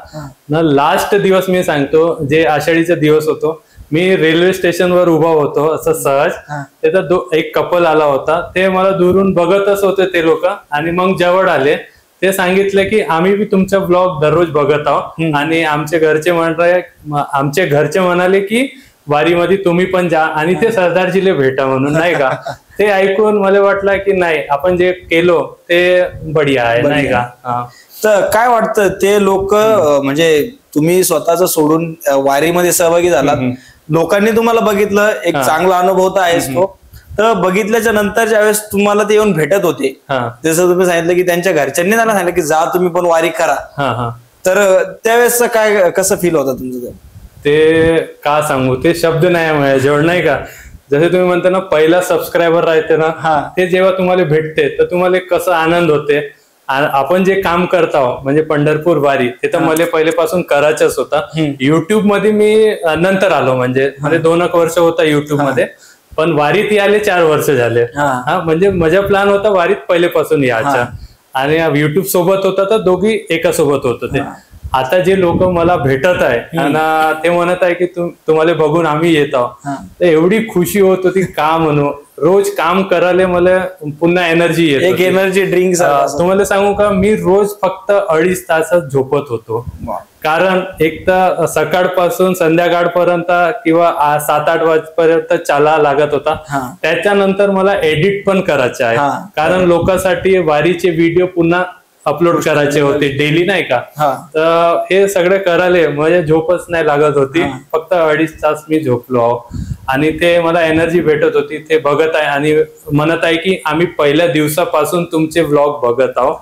ना. लास्ट दिवस मी सांगतो, जे आषाढीचा दिवस होतो, मी रेल्वे स्टेशनवर उभा होतो असं सहज, त्याचा एक कपल आला होता, ते मला दुरून बघतच होते ते लोक, आणि मग जवळ आले. ते सांगितले की आम्ही बी तुमचा ब्लॉग दररोज बघत आहोत आणि आमचे घरचे म्हणाले की वारीमध्ये तुम्ही पण जा आणि ते सरदारजीला भेटा म्हणून नाही का. ते ऐकून मला वाटलं की नाही, आपण जे केलो ते बढिया आहे नाही का. तर काय वाटतं ते लोक, म्हणजे तुम्ही स्वतःच सोडून वारीमध्ये सहभागी झालात, लोकांनी तुम्हाला बघितलं, एक चांगला अनुभव तर आहेच तो. तर बघितल्याच्या नंतर ज्यावेळेस तुम्हाला ते येऊन भेटत होते, जसं तुम्ही सांगितलं की त्यांच्या घरच्यांनी त्यांना सांगितलं की जा तुम्ही पण वारी करा, तर त्यावेळेस काय कसं फील होतं तुमचं? ते का सांगू, ते शब्द नाही माझ्याजवळ नाही का. जसे तुम्ही म्हणता ना, पहिला सबस्क्रायबर राहते ना, ते जेव्हा तुम्हाला भेटते तर तुम्हाला कसं आनंद होते. आपण जे काम करतो म्हणजे पंढरपूर वारी, ते तर मला पहिलेपासून करायचंच होता. युट्यूब मध्ये मी नंतर आलो, म्हणजे मला 2 वर्ष होता युट्यूब मध्ये, पण वारीत यायला 4 वर्ष झाले. म्हणजे माझा प्लॅन होता वारीत पहिलेपासून यायचा, आणि युट्यूब सोबत होता तर दोघी एका सोबत होत ते. आता जे लोक मला भेटत आहे आणि ते म्हणत आहे की तुम्हाला बघून आम्ही येत आहोत, तर एवढी खुशी होत होती का म्हणू. रोज काम करायला मला पुन्हा एनर्जी येते, एक एनर्जी ड्रिंक. तुम्हाला सांगू का, मी रोज फक्त 2.5 तासच झोपत होतो, कारण एक तर सकाळपासून संध्याकाळपर्यंत किंवा 7-8 वाजेपर्यंत चाला लागत होता. त्याच्यानंतर मला एडिट पण करायचे आहे, कारण लोकांसाठी वारीचे व्हिडिओ पुन्हा अपलोड करायचे होते डेली नाही का. हा. तर हे सगळे करायले म्हणजे झोपच नाही लागत होती. फक्त 2.5 तास मी झोपलो आहो आणि ते मला एनर्जी भेटत होती. ते बघत आहे आणि म्हणत आहे की आम्ही पहिल्या दिवसापासून तुमचे व्लॉग बघत आहोत.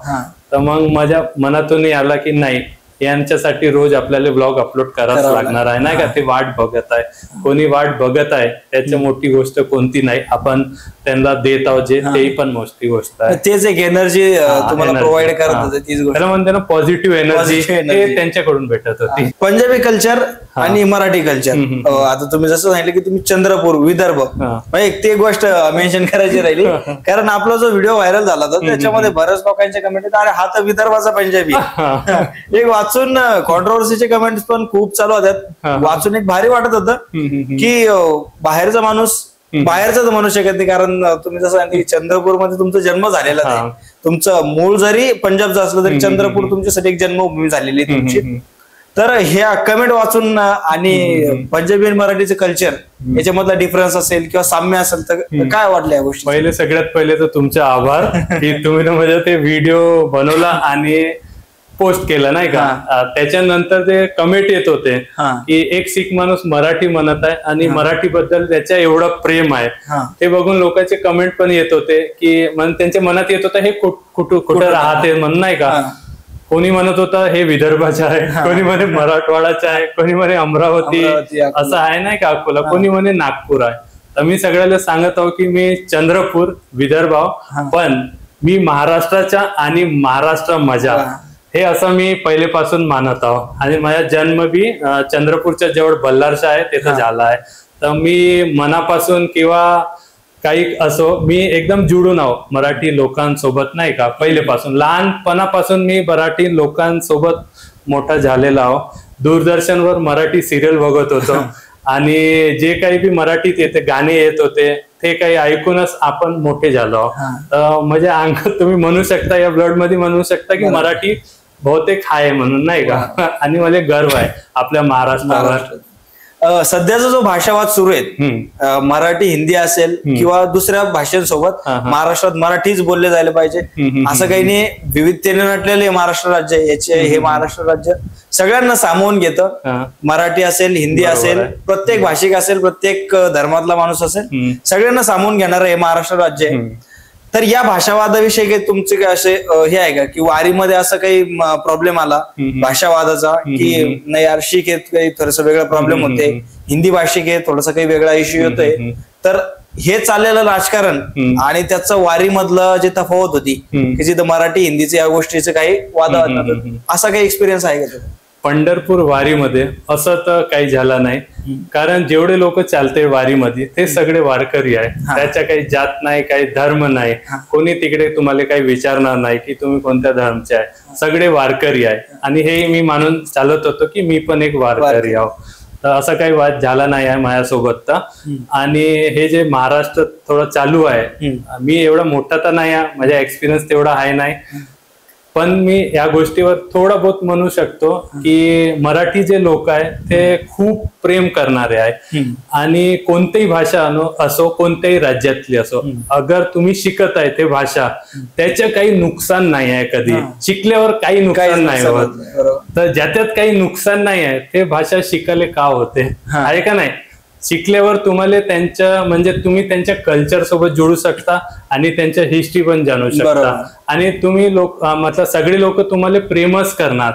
तर मग माझ्या मनातून आला की नाही, यांच्यासाठी रोज आपल्याला ब्लॉग अपलोड करावंच लागणार आहे नाही का. ते वाट बघत आहे, कोणी वाट बघत आहे त्याच्या मोठी गोष्ट कोणती नाही. आपण त्यांना देत आहोत जे, तेही पण मोठी गोष्ट आहे. तेच एक एनर्जी तुम्हाला प्रोव्हाइड करत होते तीच गोष्ट. त्याला म्हणते ना पॉझिटिव्ह एनर्जी, ते त्यांच्याकडून भेटत होती. पंजाबी कल्चर आणि मराठी कल्चर, आता तुम्ही जसं सांगितलं की तुम्ही चंद्रपूर विदर्भ, म्हणजे ते गोष्ट मेन्शन करायची राहिली. कारण आपला जो व्हिडिओ व्हायरल झाला होता त्याच्यामध्ये बऱ्याच लोकांचे कमेंट आहेत, अरे हा तर विदर्भाचा पंजाबी. एक वाचून कॉन्ट्रोवर्सीचे कमेंट्स पण खूप चालू होत्यात. वाचून एक भारी वाटत होतं की बाहेरचा माणूस बाहेरच म्हणू शकत नाही. कारण तुम्ही जसं सांगितलं की चंद्रपूरमध्ये तुमचा जन्म झालेला आहे, तुमचं मूळ जरी पंजाबचं असलं तरी चंद्रपूर तुमच्यासाठी एक जन्मभूमी झालेली आहे तुमची. तर ह्या कमेंट वाचून आणि पंजाबी आणि मराठीचं कल्चर याच्यामधला डिफरन्स असेल किंवा साम्य असेल तर काय वाटलं या गोष्टी? पहिले सगळ्यात पहिले तर तुमचे आभार की तुम्ही म्हणजे ते व्हिडिओ बनवला आणि पोस्ट केलं नाही का. त्याच्यानंतर ते कमेंट येत होते की एक शीख माणूस मराठी म्हणत आहे आणि मराठी बद्दल त्याच्या एवढं प्रेम आहे. ते बघून लोकांचे कमेंट पण येत होते की त्यांच्या मनात येत होतं हे कुठं राहते म्हणून नाही का. कोणी म्हणत होतं हे विदर्भाचे आहे, कोणी म्हणे मराठवाडाचे आहे, कोणी म्हणे अमरावती असं आहे नाही का अकोला, कोणी म्हणे नागपूर आहे. तर मी सगळ्याला सांगत आहो की मी चंद्रपूर विदर्भ पण मी महाराष्ट्राच्या आणि महाराष्ट्र मजा हे असं मी पहिलेपासून मानत आहो. आणि माझा जन्म बी चंद्रपूरच्या जवळ बल्लारशा आहे तिथं झाला आहे. तर मी मनापासून किंवा काही असो मी एकदम जुडून आहो मराठी लोकांसोबत नाही का. पहिलेपासून लहानपणापासून मी मराठी लोकांसोबत मोठा झालेला आहो. दूरदर्शनवर मराठी सिरियल बघत होतो आणि जे काही बी मराठीत येते गाणे येत होते ते काही ऐकूनच आपण मोठे झालो. म्हणजे अंगात तुम्ही म्हणू शकता, या ब्लड मध्ये म्हणू शकता की मराठी बहुतेक आहे म्हणून नाही का. आणि मला गर्व आहे आपल्या महाराष्ट्रावर. सध्याचा जो भाषावाद सुरू आहे, मराठी हिंदी असेल किंवा दुसऱ्या भाषांसोबत महाराष्ट्रात मराठीच बोलले जायला पाहिजे असं काही नाही. विविधतेने नटलेले महाराष्ट्र राज्य याचे हे महाराष्ट्र राज्य सगळ्यांना सामावून घेतं. मराठी असेल, हिंदी असेल, प्रत्येक भाषिक असेल, प्रत्येक धर्मातला माणूस असेल, सगळ्यांना सामावून घेणारं हे महाराष्ट्र राज्य आहे. तर या भाषावादाविषयी काही तुमचे काय असे हे आहे का की वारीमध्ये असं काही प्रॉब्लेम आला भाषावादाचा की नाही यार शीख येत काही थोडस वेगळा प्रॉब्लेम होते, हिंदी भाषिक आहे थोडासा काही वेगळा इश्यू येतोय, तर हे चाललेलं राजकारण आणि त्याचं वारीमधलं जे तफावत होती की जिथं मराठी हिंदीचं या गोष्टीचं काही वादावाद असा काही एक्सपिरियन्स आहे का? पंढरपूर वारीमध्ये असं तर काही झालं नाही. कारण जेवढे लोक चालते वारीमध्ये ते सगळे वारकरी आहे. त्याच्या काही जात नाही, काही धर्म नाही. कोणी तिकडे तुम्हाला काही विचारणार नाही की तुम्ही कोणत्या धर्मचे आहे. सगळे वारकरी आहे आणि हे मी मानून चालत होतो की मी पण एक वारकरी आहो. तर असं काही वाद झाला नाही आहे माझ्यासोबत. तर आणि हे जे महाराष्ट्र थोडं चालू आहे, मी एवढा मोठा तर नाही आहे, माझा एक्सपिरियन्स तेवढा आहे नाही, पण मी या गोष्टीवर थोडं बहुत म्हणू शकतो की मराठी जे लोक आहे ते खूप प्रेम करणारे आहे. आणि कोणतीही भाषा असो, कोणत्याही राज्यातली असो, अगर तुम्ही शिकत आहे ते भाषा त्याचं काही नुकसान नाही आहे. कधी शिकल्यावर काही नुकसान नाही होत. तर ज्याच्यात काही नुकसान नाही आहे ते भाषा शिकायला का होते आहे का नाही. शिकल्यावर तुम्हाला त्यांच्या म्हणजे तुम्ही त्यांच्या कल्चर सोबत जोडू शकता आणि त्यांच्या हिस्ट्री पण जाणू शकता. आणि तुम्ही लोक मतलब सगळे लोक तुम्हाला प्रेमच करणार.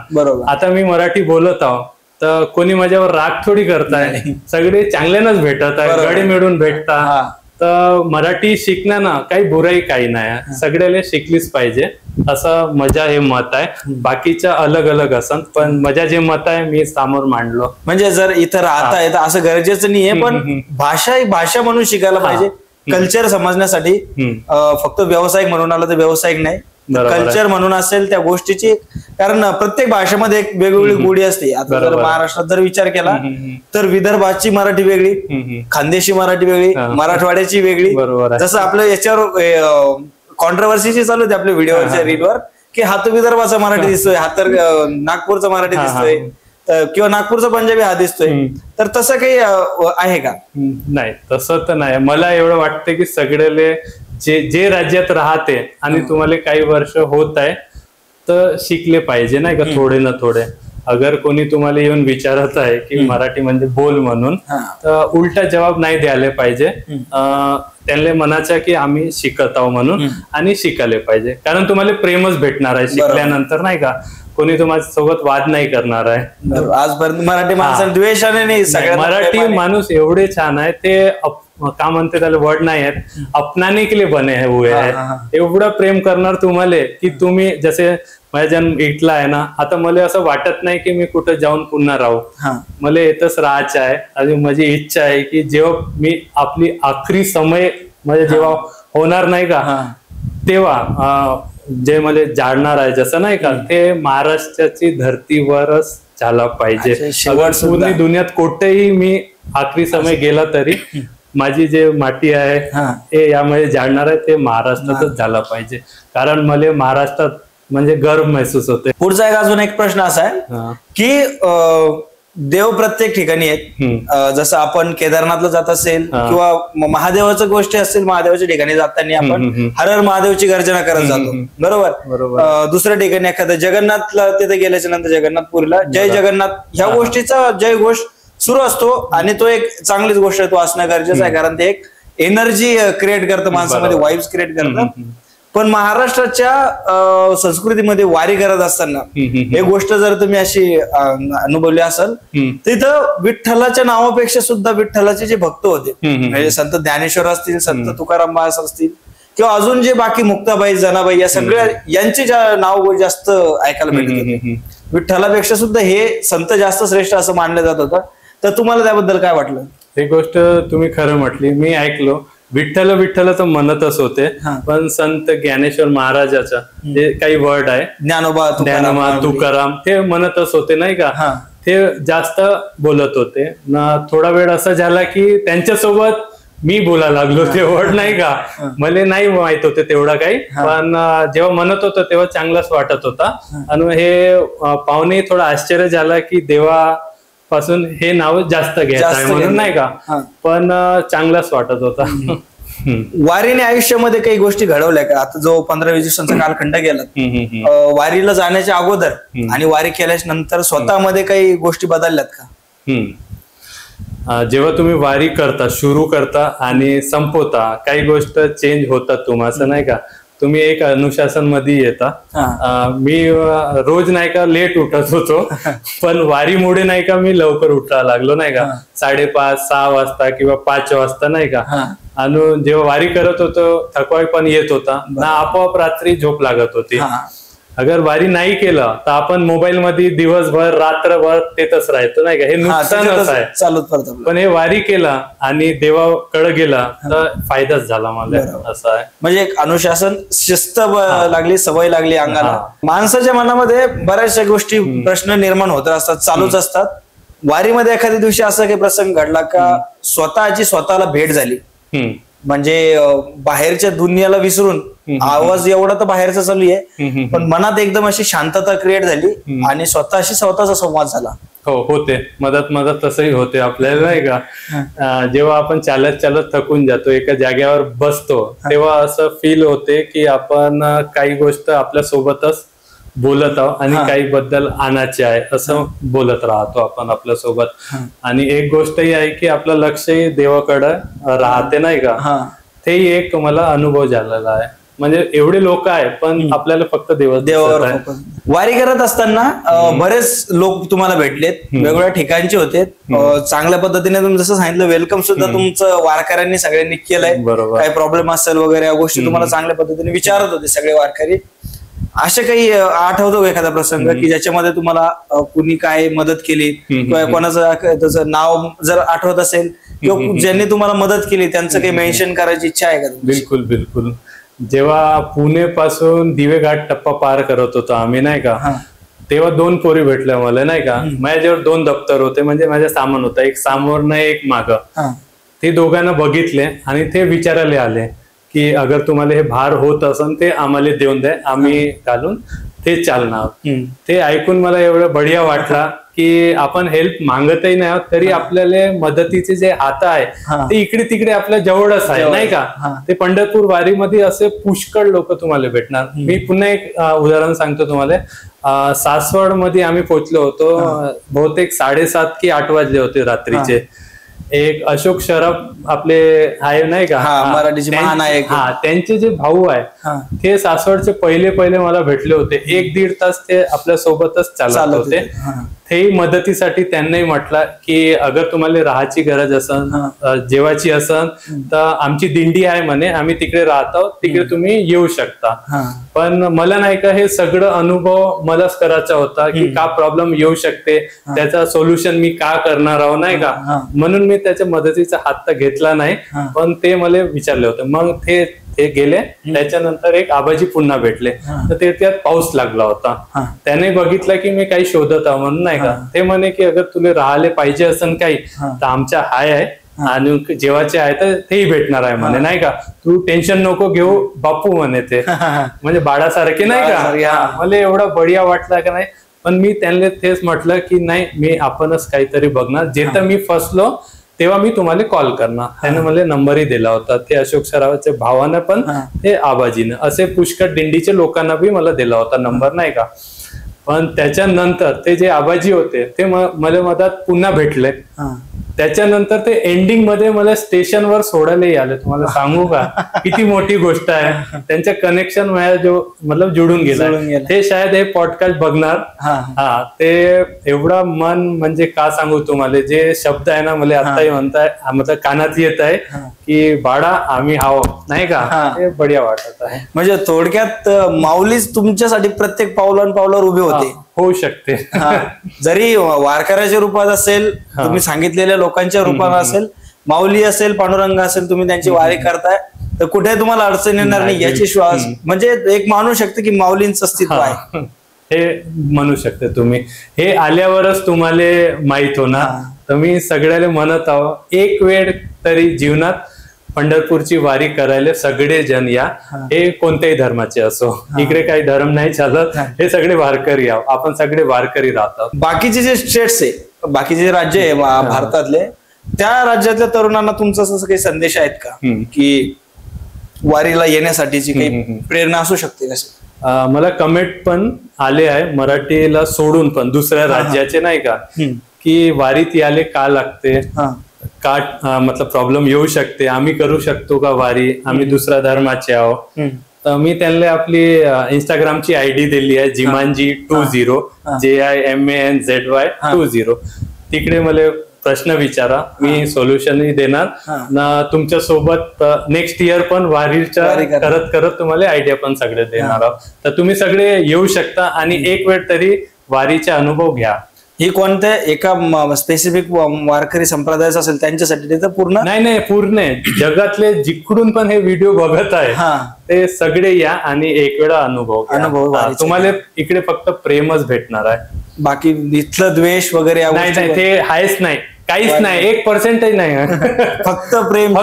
आता मी मराठी बोलत आहो तर कोणी माझ्यावर राग थोडी करताय, सगळे चांगल्यानंच भेटत आहे, गडे मिळून भेटता. तर मराठी शिकण्यानं काही बुराई काही नाही, सगळ्याला शिकलीच पाहिजे असं माझ्या हे मत आहे. बाकीच्या अलग अलग असत पण माझ्या जे मत आहे मी समोर मांडलो. म्हणजे जर इथं राहता येतं असं गरजेचं नाहीये, पण भाषा म्हणून शिकायला पाहिजे. कल्चर समजण्यासाठी फक्त व्यावसायिक म्हणून आलं तर व्यावसायिक नाही, कल्चर म्हणून असेल त्या गोष्टीची. कारण प्रत्येक भाषेमध्ये एक वेगवेगळी गोडी असते. आता जर महाराष्ट्रात जर विचार केला तर विदर्भाची मराठी वेगळी, खानदेशी मराठी वेगळी, मराठवाड्याची वेगळी. जसं आपलं याच्यावर कॉन्ट्रोवर्सी चालू होती आपल्या व्हिडिओवरच्या रीलवर की हा तर विदर्भाचा मराठी दिसतोय, हा तर नागपूरचा मराठी दिसतोय किंवा नागपूरचा पंजाबी हा दिसतोय. तर तसं काही आहे का? नाही, तसं तर नाही. मला एवढं वाटतं की सगळ्याले जे राज्यात राहते आणि तुम्हाला काही वर्ष होत आहे तर शिकले पाहिजे नाही का, थोडे ना थोडे. अगर कोणी तुम्हाला येऊन विचारत आहे की मराठी म्हणजे बोल म्हणून, तर उलटा जवाब नाही द्यायला पाहिजे. त्यांना म्हणायचं की आम्ही शिकत आहोत म्हणून, आणि शिकायला पाहिजे. कारण तुम्हाला प्रेमच भेटणार आहे शिकल्यानंतर नाही का, कोणी तुम्हाला सोबत वाद नाही करणार आहे. आजपर्यंत मराठी माणसाला द्वेषाने नाही, सगळ्यांना मराठी माणूस एवढे छान आहे, ते का म्हणते त्याला वर्ड नाही आहेत, अपनाने के लिए बने हुए आहे. एवढं प्रेम करणार तुम्हाला की तुम्ही, जसे माझा जन्म इथला आहे ना, आता मला असं वाटत नाही की मी कुठं जाऊन पुन्हा राहू. मला इथंच राहायचं आहे. आणि माझी इच्छा आहे की जेव्हा मी आपली आखरी समय म्हणजे जेव्हा होणार नाही का, तेव्हा जे मला जाणणार आहे जसं नाही का, ते महाराष्ट्राची धर्तीवरच झाला पाहिजे. अगर पूर्ण दुनियात कुठेही मी आखरी समय गेला तरी माझी जे माती आहे ते यामध्ये जाणणार आहे, ते महाराष्ट्रातच झाला पाहिजे. कारण मला महाराष्ट्रात म्हणजे गर्व महसूस होते. पुढचा अजून एक प्रश्न असा आहे की देव प्रत्येक ठिकाणी आहेत. जसं आपण केदारनाथला जात असेल किंवा महादेवाच्या गोष्टी असतील, महादेवाच्या ठिकाणी जाताना आपण हर हर महादेवची गर्जना करत जातो, बरोबर. दुसऱ्या ठिकाणी एखाद्या जगन्नाथला तिथे गेल्याच्या नंतर जगन्नाथपुरीला जय जगन्नाथ ह्या गोष्टीचा जय घोष सुरू असतो, आणि तो एक चांगलीच गोष्ट आहे, तो असणं गरजेचं आहे. कारण ते एक एनर्जी क्रिएट करतं माणसामध्ये, वाईब्स क्रिएट करतं. पण महाराष्ट्राच्या संस्कृतीमध्ये वारी करत असताना एक गोष्ट जर तुम्ही अशी अनुभवली असेल, तिथं विठ्ठलाच्या नावापेक्षा सुद्धा विठ्ठलाचे जे भक्त होते, म्हणजे संत ज्ञानेश्वर असतील, संत तुकाराम महाराज असतील, किंवा अजून जे बाकी मुक्ताबाई, जनाबाई, या सगळ्या यांचे नाव जास्त ऐकायला भेटत होते. विठ्ठलापेक्षा सुद्धा हे संत जास्त श्रेष्ठ असं मानलं जात होतं. तर तुम्हाला त्याबद्दल काय वाटलं? ही गोष्ट तुम्ही खरं म्हटली. मी ऐकलो विठ्ठल विठ्ठल तर म्हणतच होते, पण संत ज्ञानेश्वर महाराजाचा जे काही वर्ड आहे, ज्ञानोबा तुकाराम, ते म्हणतच होते नाही का, ते जास्त बोलत होते ना. थोडा वेळ असा झाला की त्यांच्यासोबत मी बोलायला लागलो ते वर्ड नाही का, मला नाही माहित होते तेवढा काही, पण जेव्हा म्हणत होतं तेव्हा चांगलाच वाटत होता. आणि हे पाहुणे थोडा आश्चर्य झाला की देवा पासून हे नाव जास्त घ्यायचं आहे म्हणून नाही का, पण चांगलाच वाटत होता. वारीने आयुष्यामध्ये काही गोष्टी घडवल्या का? आता जो 15-20 दिवसांचा कालखंड गेला, वारीला जाण्याच्या अगोदर आणि वारी केल्याच्या नंतर स्वतःमध्ये काही गोष्टी बदलल्यात का? जेव्हा तुम्ही वारी करता, सुरू करता आणि संपवता, काही गोष्ट चेंज होतात तुम्हाला नाही का. तुम्ही एक अनुशासन मध्ये येता. मी रोज नाही का लेट उठत होतो, पण वारीमुळे नाही का मी लवकर उठायला लागलो नाही का, 5:30-6 वाजता किंवा 5 वाजता नाही का. आणि जेव्हा वारी करत होतो थकवा पण येत होता ना, आपोआप रात्री झोप लागत होती. अगर वारी नाही केलं तर आपण मोबाईल मध्ये दिवसभर रात्रभर तेच राहतो नाही का, हे नुकसानच आहे. पण हे वारी केला आणि देवाकडे गेला तर फायदाच झाला मला, असं आहे. म्हणजे एक अनुशासन, शिस्त लागली, सवय लागली अंगाला. माणसाच्या मनामध्ये बऱ्याचशा गोष्टी, प्रश्न निर्माण होत असतात, चालूच असतात. वारीमध्ये एखाद्या दिवशी असा काही प्रसंग घडला का स्वतःची स्वतःला भेट झाली, म्हणजे बाहेरच्या दुनियाला विसरून, आवाज एवढा तर बाहेरचा चालू आहे, पण मनात एकदम अशी शांतता क्रिएट झाली आणि स्वतःशी स्वतःचा संवाद झाला. हो, होते मदत तसंही होते आपल्याला नाही का. जेव्हा आपण चालत चालत थकून जातो, एका जागेवर बसतो, तेव्हा असं फील होते की आपण काही गोष्ट आपल्या सोबतच बोलत आहोत आणि काही बद्दल आणायचे आहे असं बोलत राहतो आपण आपल्या सोबत. आणि एक गोष्टही आहे की आपलं लक्षही देवाकडं राहते नाही का, तेही एक मला अनुभव झालेला आहे. म्हणजे एवढे लोक आहे पण आपल्याला फक्त देवावर. वारी करत असताना बरेच लोक तुम्हाला भेटलेत, वेगवेगळ्या ठिकाणचे होते. चांगल्या पद्धतीने तुम्ही जसं सांगितलं, वेलकम सुद्धा तुमचं वारकऱ्यांनी सगळ्यांनी केलंय. काही प्रॉब्लेम असेल वगैरे या गोष्टी तुम्हाला चांगल्या पद्धतीने विचारत होते सगळे वारकरी. असे काही आठवतो एखादा प्रसंग की ज्याच्यामध्ये तुम्हाला कुणी काय मदत केली, किंवा कोणाचं त्याचं नाव जर आठवत असेल किंवा ज्यांनी तुम्हाला मदत केली त्यांचं काही मेन्शन करायची इच्छा आहे का? बिलकुल बिलकुल. जेव्हा पुणे पासून दिवेघाट टप्पा पार करत होतो आम्ही नाही का, तेव्हा 2 पोरी भेटल्या मला नाही का. माझ्याजवळ 2 दप्तर होते, म्हणजे माझ्या सामान होता, एक सामोरनं एक मागं. ते दोघांना बघितले आणि ते विचारायला आले की अगर तुम्हाला हे भार होत असेल ते आम्हाला देऊन द्या, आम्ही घालून ते चालणार. ते ऐकून मला एवढं बढिया वाटला की आपण हेल्प मागतही नाही आहोत तरी आपल्याला मदतीचे जे हात आहे ते इकडे तिकडे आपल्या जवळच आहे नाही का. ते पंढरपूर वारीमध्ये असे पुष्कळ लोक तुम्हाला भेटणार. मी पुन्हा एक उदाहरण सांगतो तुम्हाला. सासवड मध्ये आम्ही पोहोचलो होतो, बहुतेक 7:30 की 8 वाजले होते रात्रीचे. एक अशोक शरफ आपले आहे नाही का, मराठीचे महानायक, त्यांचे जे भाऊ आहे ते सासवडचे पहिले मला भेटले होते. 1-1.5 तास ते आपल्या सोबतच चालत होते. तेही मदतीसाठी त्यांनाही म्हटलं की अगर तुम्हाला राहायची गरज असन, जेवायची असन तर आमची दिंडी आहे म्हणे, आम्ही तिकडे राहतो, तिकडे तुम्ही येऊ शकता. पण मला नाही का हे सगळं अनुभव मलाच करायचा होता की का प्रॉब्लेम येऊ शकते, त्याचा सोल्युशन मी का करणार आहो नाही का. म्हणून मी त्याच्या मदतीचा हात तर घेतला नाही, पण ते मला विचारले होते. मग ते गेले. त्याच्यानंतर एक आबाजी पुन्हा भेटले, तर ते त्यात पाऊस लागला होता. त्याने बघितलं की मी काही शोधत आहो म्हणून नाही का. ते म्हणे की अगर तुला राहिले पाहिजे असन काही तर आमच्या हाय आहे आणि जेवायचे आहे तर तेही भेटणार आहे म्हणे नाही का. तू टेन्शन नको घेऊ बापू म्हणे. ते म्हणजे बाळासारखे नाही का. मला एवढा बढिया वाटला का नाही. पण मी त्यांना तेच म्हटलं की नाही, मी आपणच काहीतरी बघणार. जिथं मी फसलो तेव्हा मी तुम्हाला कॉल करणार. त्याने मला नंबरही दिला होता. ते अशोक सरावाच्या भावानं पण ते आबाजीनं असे पुष्कळ दिंडीच्या लोकांना बी मला दिला होता नंबर नाही का. पण त्याच्यानंतर ते जे आबाजी होते ते मला मधात पुन्हा भेटले. त्याच्यानंतर ते एंडिंग मध्ये मला स्टेशनवर सोडायलाही आले. तुम्हाला सांगू का किती मोठी गोष्ट आहे. त्यांच्या कनेक्शन मतलब जुडून गेला. ते शायद हे पॉडकास्ट बघणार. ते एवढा मन म्हणजे का सांगू तुम्हाला, जे शब्द आहे ना मला आताही म्हणताय मतलब कानात येत आहे की बाळा आम्ही हाव नाही का. ते बढिया वाटत आहे. म्हणजे थोडक्यात माऊलीच तुमच्यासाठी प्रत्येक पावलावर उभे होते. होऊ शकते. जरी वारकऱ्याच्या रूपात असेल, तुम्ही सांगितलेल्या लोकांच्या रूपात असेल, माऊली असेल, पांडुरंग असेल, तुम्ही त्यांची वारी करताय तर कुठे तुम्हाला अडचण येणार नाही याची श्वास म्हणजे एक मानू शकते की माऊलींचं अस्तित्व आहे. हे म्हणू शकते तुम्ही. हे आल्यावरच तुम्हाला माहित होणार. तर मी सगळ्याला म्हणत आहो एक वेळ तरी जीवनात पंढरपूरची वारी करायला सगळे जण या. हे कोणत्याही धर्माचे असो, इकडे काही धर्म नाही चालत. हे सगळे वारकरी आहो, आपण सगळे वारकरी राहतात. बाकीचे जे स्टेट्स आहे, बाकीचे जे राज्य आहे भारतातले, त्या राज्यातल्या तरुणांना तुमचा असं काही संदेश आहेत का की वारीला येण्यासाठीची काही प्रेरणा असू शकते कशी? मला कमेंट पण आले आहे मराठीला सोडून पण दुसऱ्या राज्याचे नाही का, की वारीत याले का लागते, का मतलब प्रॉब्लेम येऊ शकते, आम्ही करू शकतो का वारी, आम्ही दुसऱ्या धर्माचे आहो. तर मी त्यांना आपली इंस्टाग्रामची आयडी दिली आहे, जिमानजी20 JIMANZY20. तिकडे मला प्रश्न विचारा, मी सोल्युशनही देणार ना. तुमच्या सोबत नेक्स्ट इयर पण वारीच्या करत करत तुम्हाला आयडिया पण सगळे देणार आहोत. तर तुम्ही सगळे येऊ शकता आणि एक वेळ तरी वारीचा अनुभव घ्या. ही कोणत्या एका स्पेसिफिक वारकरी संप्रदायाचा असेल त्यांच्यासाठी तर पूर्ण नाही पूर्ण जगातले जिकडून पण हे व्हिडिओ बघत आहे ते सगळे या आणि एक वेळा अनुभव तुम्हाला इकडे फक्त प्रेमच भेटणार आहे. बाकी इथलं द्वेष वगैरे नाही ते आहेच नाही, काहीच नाही, 1% नाही. फक्त प्रेम.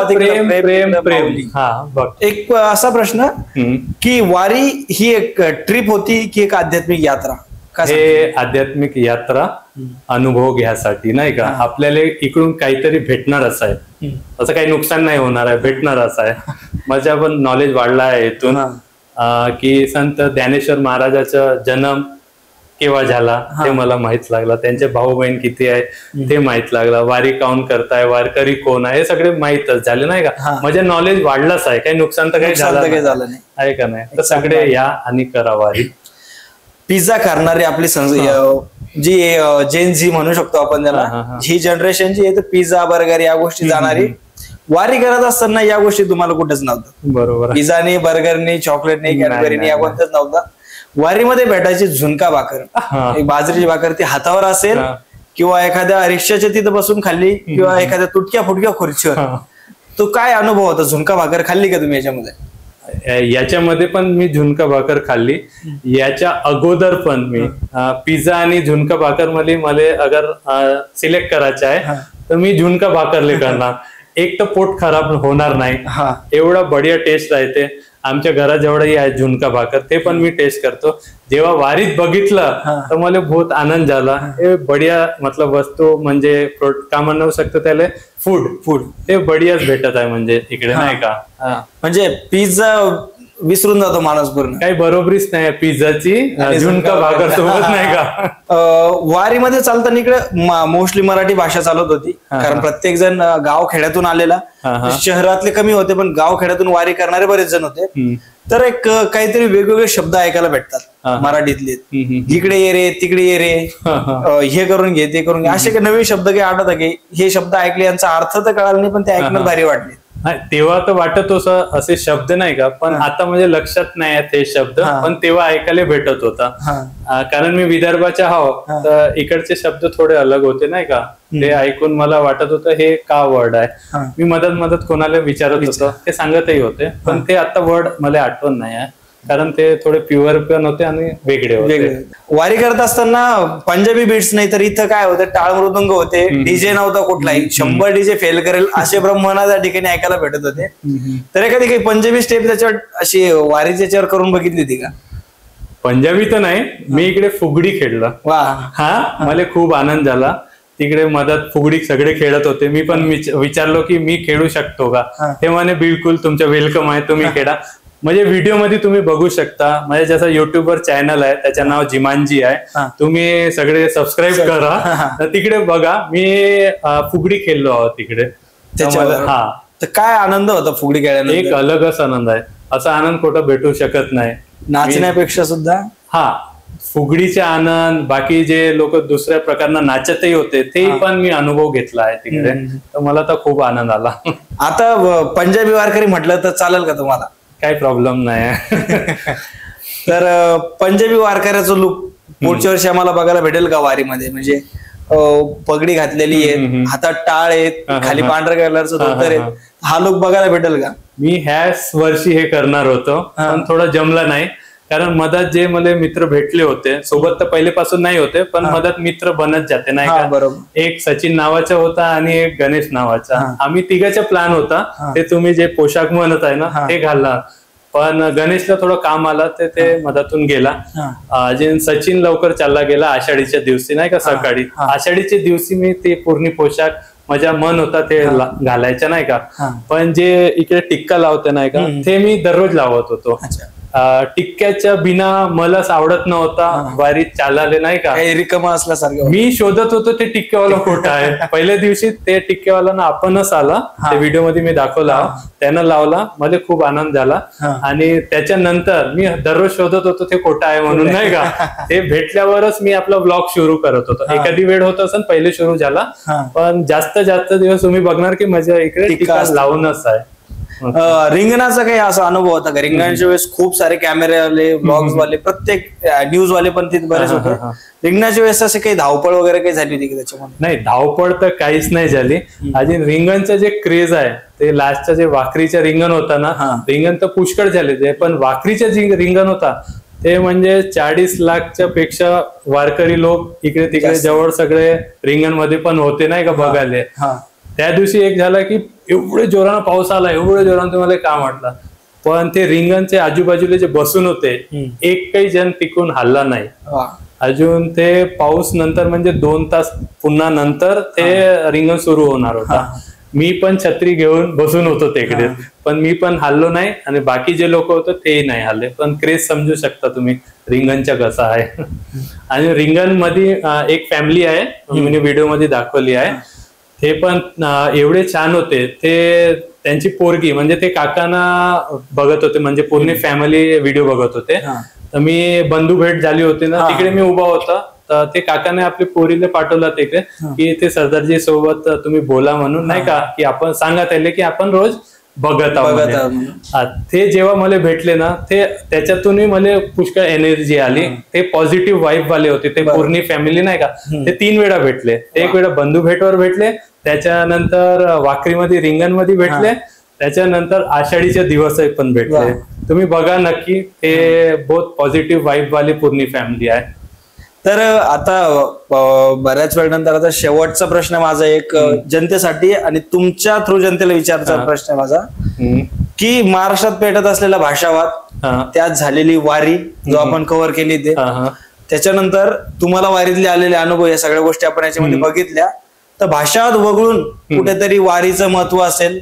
प्रेम प्रेम प्रेम. एक असा प्रश्न की वारी ही एक ट्रिप होती की एक आध्यात्मिक यात्रा? हे आध्यात्मिक यात्रा अनुभव घ्यासाठी नाही का. आपल्याला इकडून काहीतरी भेटणारच आहे, असं काही नुकसान नाही होणार आहे, भेटणारच आहे. माझ्या पण नॉलेज वाढला आहे इथून की संत ज्ञानेश्वर महाराजाचा जन्म केव्हा झाला ते मला माहित लागला. त्यांचे भाऊ बहीण किती आहे ते माहित लागला. वारी काऊन करताय, वारकरी कोण आहे, हे सगळे माहितच झाले नाही का. माझे नॉलेज वाढलंच आहे, काही नुकसान तर काही झालं नाही आहे का नाही. तर सगळे या आणि करा वारी. पिझ्झा करणारी आपली जी जेन झी म्हणू शकतो आपण त्याला, ही जनरेशन जी आहे तर पिझ्झा बर्गर या गोष्टी जाणारी वारी करत असताना या गोष्टी तुम्हाला कुठेच नव्हतं. बरोबर. पिझ्झानी, बर्गरनी, चॉकलेटनी, कॅडबरीनी या कोणत्याच नव्हतं. वारीमध्ये भेटायची झुणका भाकर, एक बाजरीची भाकर, ती हातावर असेल किंवा एखाद्या रिक्षाच्या तिथं बसून खाल्ली किंवा एखाद्या तुटक्या फुटक्या खुर्चीवर. तो काय अनुभव होता? झुणका भाकर खाल्ली का तुम्ही याच्यामध्ये? याच्यामध्ये पण मी झुणका भाकर खाल्ली. याच्या अगोदर पण मी पिझ्झा आणि झुणका भाकर मध्ये मला अगर सिलेक्ट करायचं आहे तर मी झुणका भाकरले करणार. एक तर पोट खराब होणार नाही, एवढा बढिया टेस्ट राहते आमच्या घराजवळही आहे झुणका भाकर, ते पण मी टेस्ट करतो. जेव्हा वारीत बघितलं तर मला बहुत आनंद झाला. हे बढिया मतलब वस्तू म्हणजे का म्हणू शकतो त्याला, फूड हे बढियाच भेटत आहे म्हणजे इकडे नाही का. म्हणजे पिझ्झा विसरून जातो माणूस पूर्ण. काही बरोबरीच नाही पिझ्झाची झुणका भाकर सोबत नाही का. वारीमध्ये चालताना इकडे मोस्टली मराठी भाषा चालत होती, कारण प्रत्येक जण गाव खेड्यातून आलेला, शहरातले कमी होते पण गाव खेड्यातून वारी करणारे बरेच जण होते. तर एक काहीतरी वेगवेगळे शब्द ऐकायला भेटतात मराठीतले. इकडे ये रे, तिकडे ये रे, हे करून घे, ते करून घे, असे काही नवीन शब्द काही आठवतात की हे शब्द ऐकले यांचा अर्थ तर कळाला नाही पण ते ऐकण्यात भारी वाटले. तेव्हा तर वाटत होतं असे शब्द नाही का, पण आता म्हणजे लक्षात नाही आहेत हे शब्द, पण तेव्हा ऐकायला भेटत होता. कारण मी विदर्भाच्या तर इकडचे शब्द थोडे अलग होते नाही का. ते ऐकून मला वाटत होतं हे का वर्ड आहे. मी मदत कोणाला विचारत होतो, ते सांगतही होते, पण ते आता वर्ड मला आठवण नाही आहे, कारण ते थोडे प्युअर पण होते आणि वेगळे होते. वारी करत असताना पंजाबी बीट्स नाही तर इथं काय होतं, टाळ मृदंग होते, डीजे नव्हता कुठलाही, 100 डीजे फेल करेल असे ब्रह्मना त्या ठिकाणी ऐकायला भेटत होते. तर एखादी काही पंजाबी स्टेप त्याच्यावर अशी वारीच्या याच्यावर करून बघितली होती का? पंजाबी तर नाही, मी इकडे फुगडी खेळला. मला खूप आनंद झाला. तिकडे मदत फुगडी सगळे खेळत होते. मी पण विचारलो की मी खेळू शकतो का, ते म्हणे बिलकुल तुमचं वेलकम आहे, तुम्ही खेळा. म्हणजे व्हिडिओ मध्ये तुम्ही बघू शकता. म्हणजे जसं युट्यूबवर चॅनल आहे त्याचं नाव जिमांजी आहे, तुम्ही सगळे सबस्क्राईब करा, तर तिकडे बघा. मी फुगडी खेळलो आहोत तिकडे. तर काय आनंद होता फुगडी खेळायला? एक अलगच आनंद आहे, असा आनंद कुठं भेटू शकत नाही. नाचण्यापेक्षा सुद्धा फुगडीचा आनंद, बाकी जे लोक दुसऱ्या प्रकारना नाचतही होते ते पण मी अनुभव घेतला आहे तिकडे, तर मला तर खूप आनंद आला. आता पंजाबी वारकरी म्हटलं तर चालेल का तुम्हाला? काही प्रॉब्लेम नाही. तर पंजाबी वारकऱ्याचं लुक पुढच्या वर्षी आम्हाला बघायला भेटेल का वारीमध्ये? म्हणजे पगडी घातलेली आहे, हातात टाळ आहेत, खाली पांढऱ्या कलरचं धोतर आहे, हा लुक बघायला भेटेल का? मी ह्याच वर्षी हे करणार होतो, पण थोडं जमलं नाही. कारण मधात जे मला मित्र भेटले होते, सोबत तर पहिलेपासून नाही होते, पण मधात मित्र बनत जाते नाही का. बरोबर. एक सचिन नावाचा होता आणि एक गणेश नावाचा. आम्ही तिघाचा प्लॅन होता, ते तुम्ही जे पोशाख म्हणत आहे ना ते घालणार, पण गणेशला थोडं काम आलं ते मधातून गेला. अजून सचिन लवकर चालला गेला आषाढीच्या दिवशी नाही का. सकाळी आषाढीच्या दिवशी मी ते पूर्ण पोशाख माझा मन होता ते घालायचं नाही का, पण जे इकडे टिक्का लावते नाही का ते मी दररोज लावत होतो. टिक्क्याच्या बिना मलाच आवडत नव्हता वारीत चालाले नाही का. रिकामा असल्यासारखं मी शोधत होतो ते टिक्क्यावाला कुठं आहे. पहिल्या दिवशी ते टिक्क्यावाला ना आपणच आला, त्या व्हिडिओ मध्ये मी दाखवला, त्यानं लावला, मला खूप आनंद झाला. आणि त्याच्यानंतर मी दररोज शोधत होतो ते कुठं आहे म्हणून नाही का. ते भेटल्यावरच मी आपला ब्लॉग सुरू करत होतो. एखादी वेळ होत असेल पहिले सुरू झाला, पण जास्त दिवस तुम्ही बघणार की माझ्या इकडे टिक्का लावूनच आहे. रिंगणाचा काही असा अनुभव होता का? रिंगणाच्या वेळेस खूप सारे कॅमेरेवाले, ब्लॉग्स वाले, प्रत्येक न्यूज वाले पण तिथे बरेच होते. रिंगणाच्या वेळेस असे काही धावपळ वगैरे काही झाली होती की त्याच्यामध्ये? नाही, धावपळ तर काहीच नाही झाली. अजून रिंगणचं जे क्रेज आहे ते लास्टचं जे वाखरीचं रिंगण होता ना, रिंगण तर पुष्कळ झाले ते, पण वाखरीचं जे रिंगण होता ते म्हणजे 40 लाखच्या पेक्षा वारकरी लोक इकडे तिकडे जवळ सगळे रिंगण मध्ये पण होते नाही का बघायला. त्या दिवशी एक झाला की एवढे जोरानं पाऊस आला, एवढे जोरानं तुम्हाला काय म्हटलं, पण ते रिंगणचे आजूबाजूला जे बसून होते एक काही जण टिकून हल्ला नाही. अजून ते पाऊस नंतर म्हणजे 2 तास पुन्हा नंतर ते रिंगण सुरू होणार होता. मी पण छत्री घेऊन बसून होतो तिकडे, पण मी पण हल्लो नाही आणि बाकी जे लोक होते तेही नाही हल्ले. पण क्रेज समजू शकता तुम्ही रिंगणच्या कसा आहे. आणि रिंगण मध्ये एक फॅमिली आहे, मी व्हिडिओ मध्ये दाखवली आहे, ते पण एवढे छान होते. ते त्यांची पोरगी म्हणजे ते काकांना बघत होते, म्हणजे पूर्ण फॅमिली व्हिडिओ बघत होते. तर मी बंधू भेट झाली होती ना तिकडे, मी उभा होता, तर ते काकाने आपली पोरीला पाठवला तिकडे की ते सरदारजी सोबत तुम्ही बोला म्हणून नाही का, की आपण सांगत आले की आपण रोज बघत आहोत. ते जेव्हा मला भेटले ना ते त्याच्यातूनही मला पुष्कळ एनर्जी आली. ते पॉझिटिव्ह वाईब वाले होते, ते पूर्ण फॅमिली नाही का. ते 3 वेळा भेटले, एक वेळा बंधू भेटवर भेटले, त्याच्यानंतर वाखरीमध्ये रिंगण मध्ये भेटले, त्याच्यानंतर आषाढीच्या दिवस पण भेटले. तुम्ही बघा नक्की, ते बहुत पॉझिटिव्ह वाईब वाली पूर्ण फॅमिली आहे. तर आता बऱ्याच वेळानंतर आता शेवटचा प्रश्न माझा एक जनतेसाठी आणि तुमच्या थ्रू जनतेला विचारायचा प्रश्न माझा, की महाराष्ट्रात पेटत असलेला भाषावाद, त्यात झालेली वारी जो आपण कव्हर केली ते, त्याच्यानंतर तुम्हाला वारीतले आलेले अनुभव, या सगळ्या गोष्टी आपण याच्यामध्ये बघितल्या. तर भाषावाद वगळून कुठेतरी वारीचं महत्व असेल,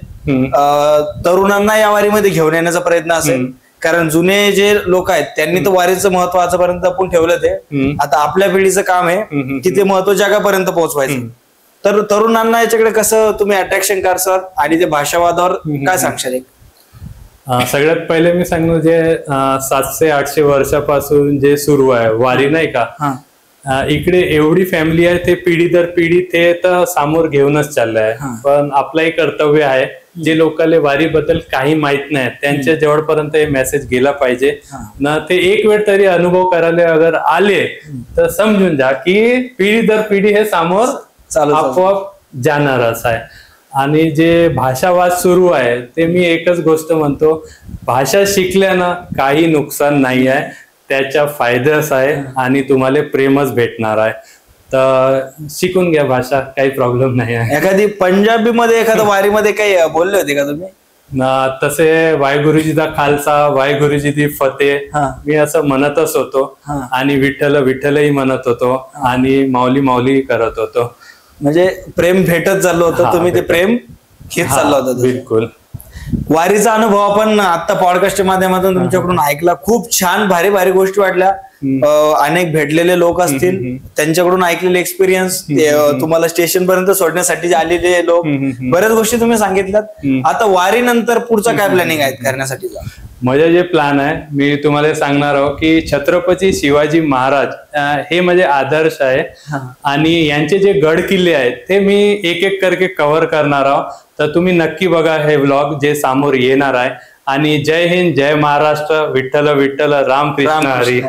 तरुणांना या वारीमध्ये घेऊन येण्याचा प्रयत्न असेल. कारण जुने जे लोक आहेत त्यांनी तर वारीचं महत्व आजपर्यंत आपण ठेवलं ते. आता आपल्या पिढीचं काम आहे की ते महत्व जगापर्यंत पोहोचवायचं. तर तरुणांना याच्याकडे कसं तुम्ही अट्रॅक्शन करसाल आणि ते भाषावादावर काय सांगशाल? सगळ्यात पहिले मी सांगू, जे 700-800 वर्षापासून जे सुरू आहे वारी नाही का, इकडे एवढी फॅमिली आहे, ते पिढी दर पिढी ते तर समोर घेऊनच चाललंय. पण आपलंही कर्तव्य आहे, जे लोकांना वारीबद्दल काही माहित नाही त्यांच्या जवळपर्यंत हे मेसेज गेला पाहिजे ना. ते एक वेळ तरी अनुभव करायला अगर आले तर समजून जा की पिढी दर पिढी हे समोर आपोआप जाणारच आहे. आणि जे भाषावाद सुरू आहे ते मी एकच गोष्ट म्हणतो, भाषा शिकल्यानं काही नुकसान नाही आहे, त्याच्या फायदाच आहे आणि तुम्हाला प्रेमच भेटणार आहे. तर शिकून घ्या भाषा, काही प्रॉब्लेम नाही आहे. एखादी पंजाबी मध्ये एखाद्या वारीमध्ये काही बोलले होते का तुम्ही? तसे वाहेगुरु जी दा खालसा, वाहेगुरु जी दी फतेह मी असं म्हणतच होतो. आणि विठ्ठल विठ्ठलही म्हणत होतो आणि माऊली माऊली करत होतो. म्हणजे प्रेम भेटत चाललं होतं, तुम्ही ते प्रेम घेत चाललं होतं. बिलकुल. वारीचा अनुभव आपण आता पॉडकास्टच्या माध्यमातून तुमच्याकडून ऐकला. खूप छान भारी भारी गोष्टी वाटल्या. अनेक भेटलेले लोक असतील त्यांच्याकडून ऐकलेले एक्सपिरियन्स, तुम्हाला स्टेशन पर्यंत सोडण्यासाठी आलेले लोक, बऱ्याच गोष्टी तुम्ही सांगितल्यात. आता वारी नंतर पुढचा काय प्लॅनिंग आहे करण्यासाठी? माझे जे प्लॅन आहे मी तुम्हाला सांगणार आहोत की छत्रपती शिवाजी महाराज हे माझे आदर्श आहे आणि यांचे जे गड किल्ले आहेत ते मी एक एक करके कव्हर करणार आहोत. तर तुम्ही नक्की बघा हे व्लॉग जे समोर येणार आहे. आणि जय हिंद, जय महाराष्ट्र, विठ्ठल विठ्ठल, रामकृष्ण हरी.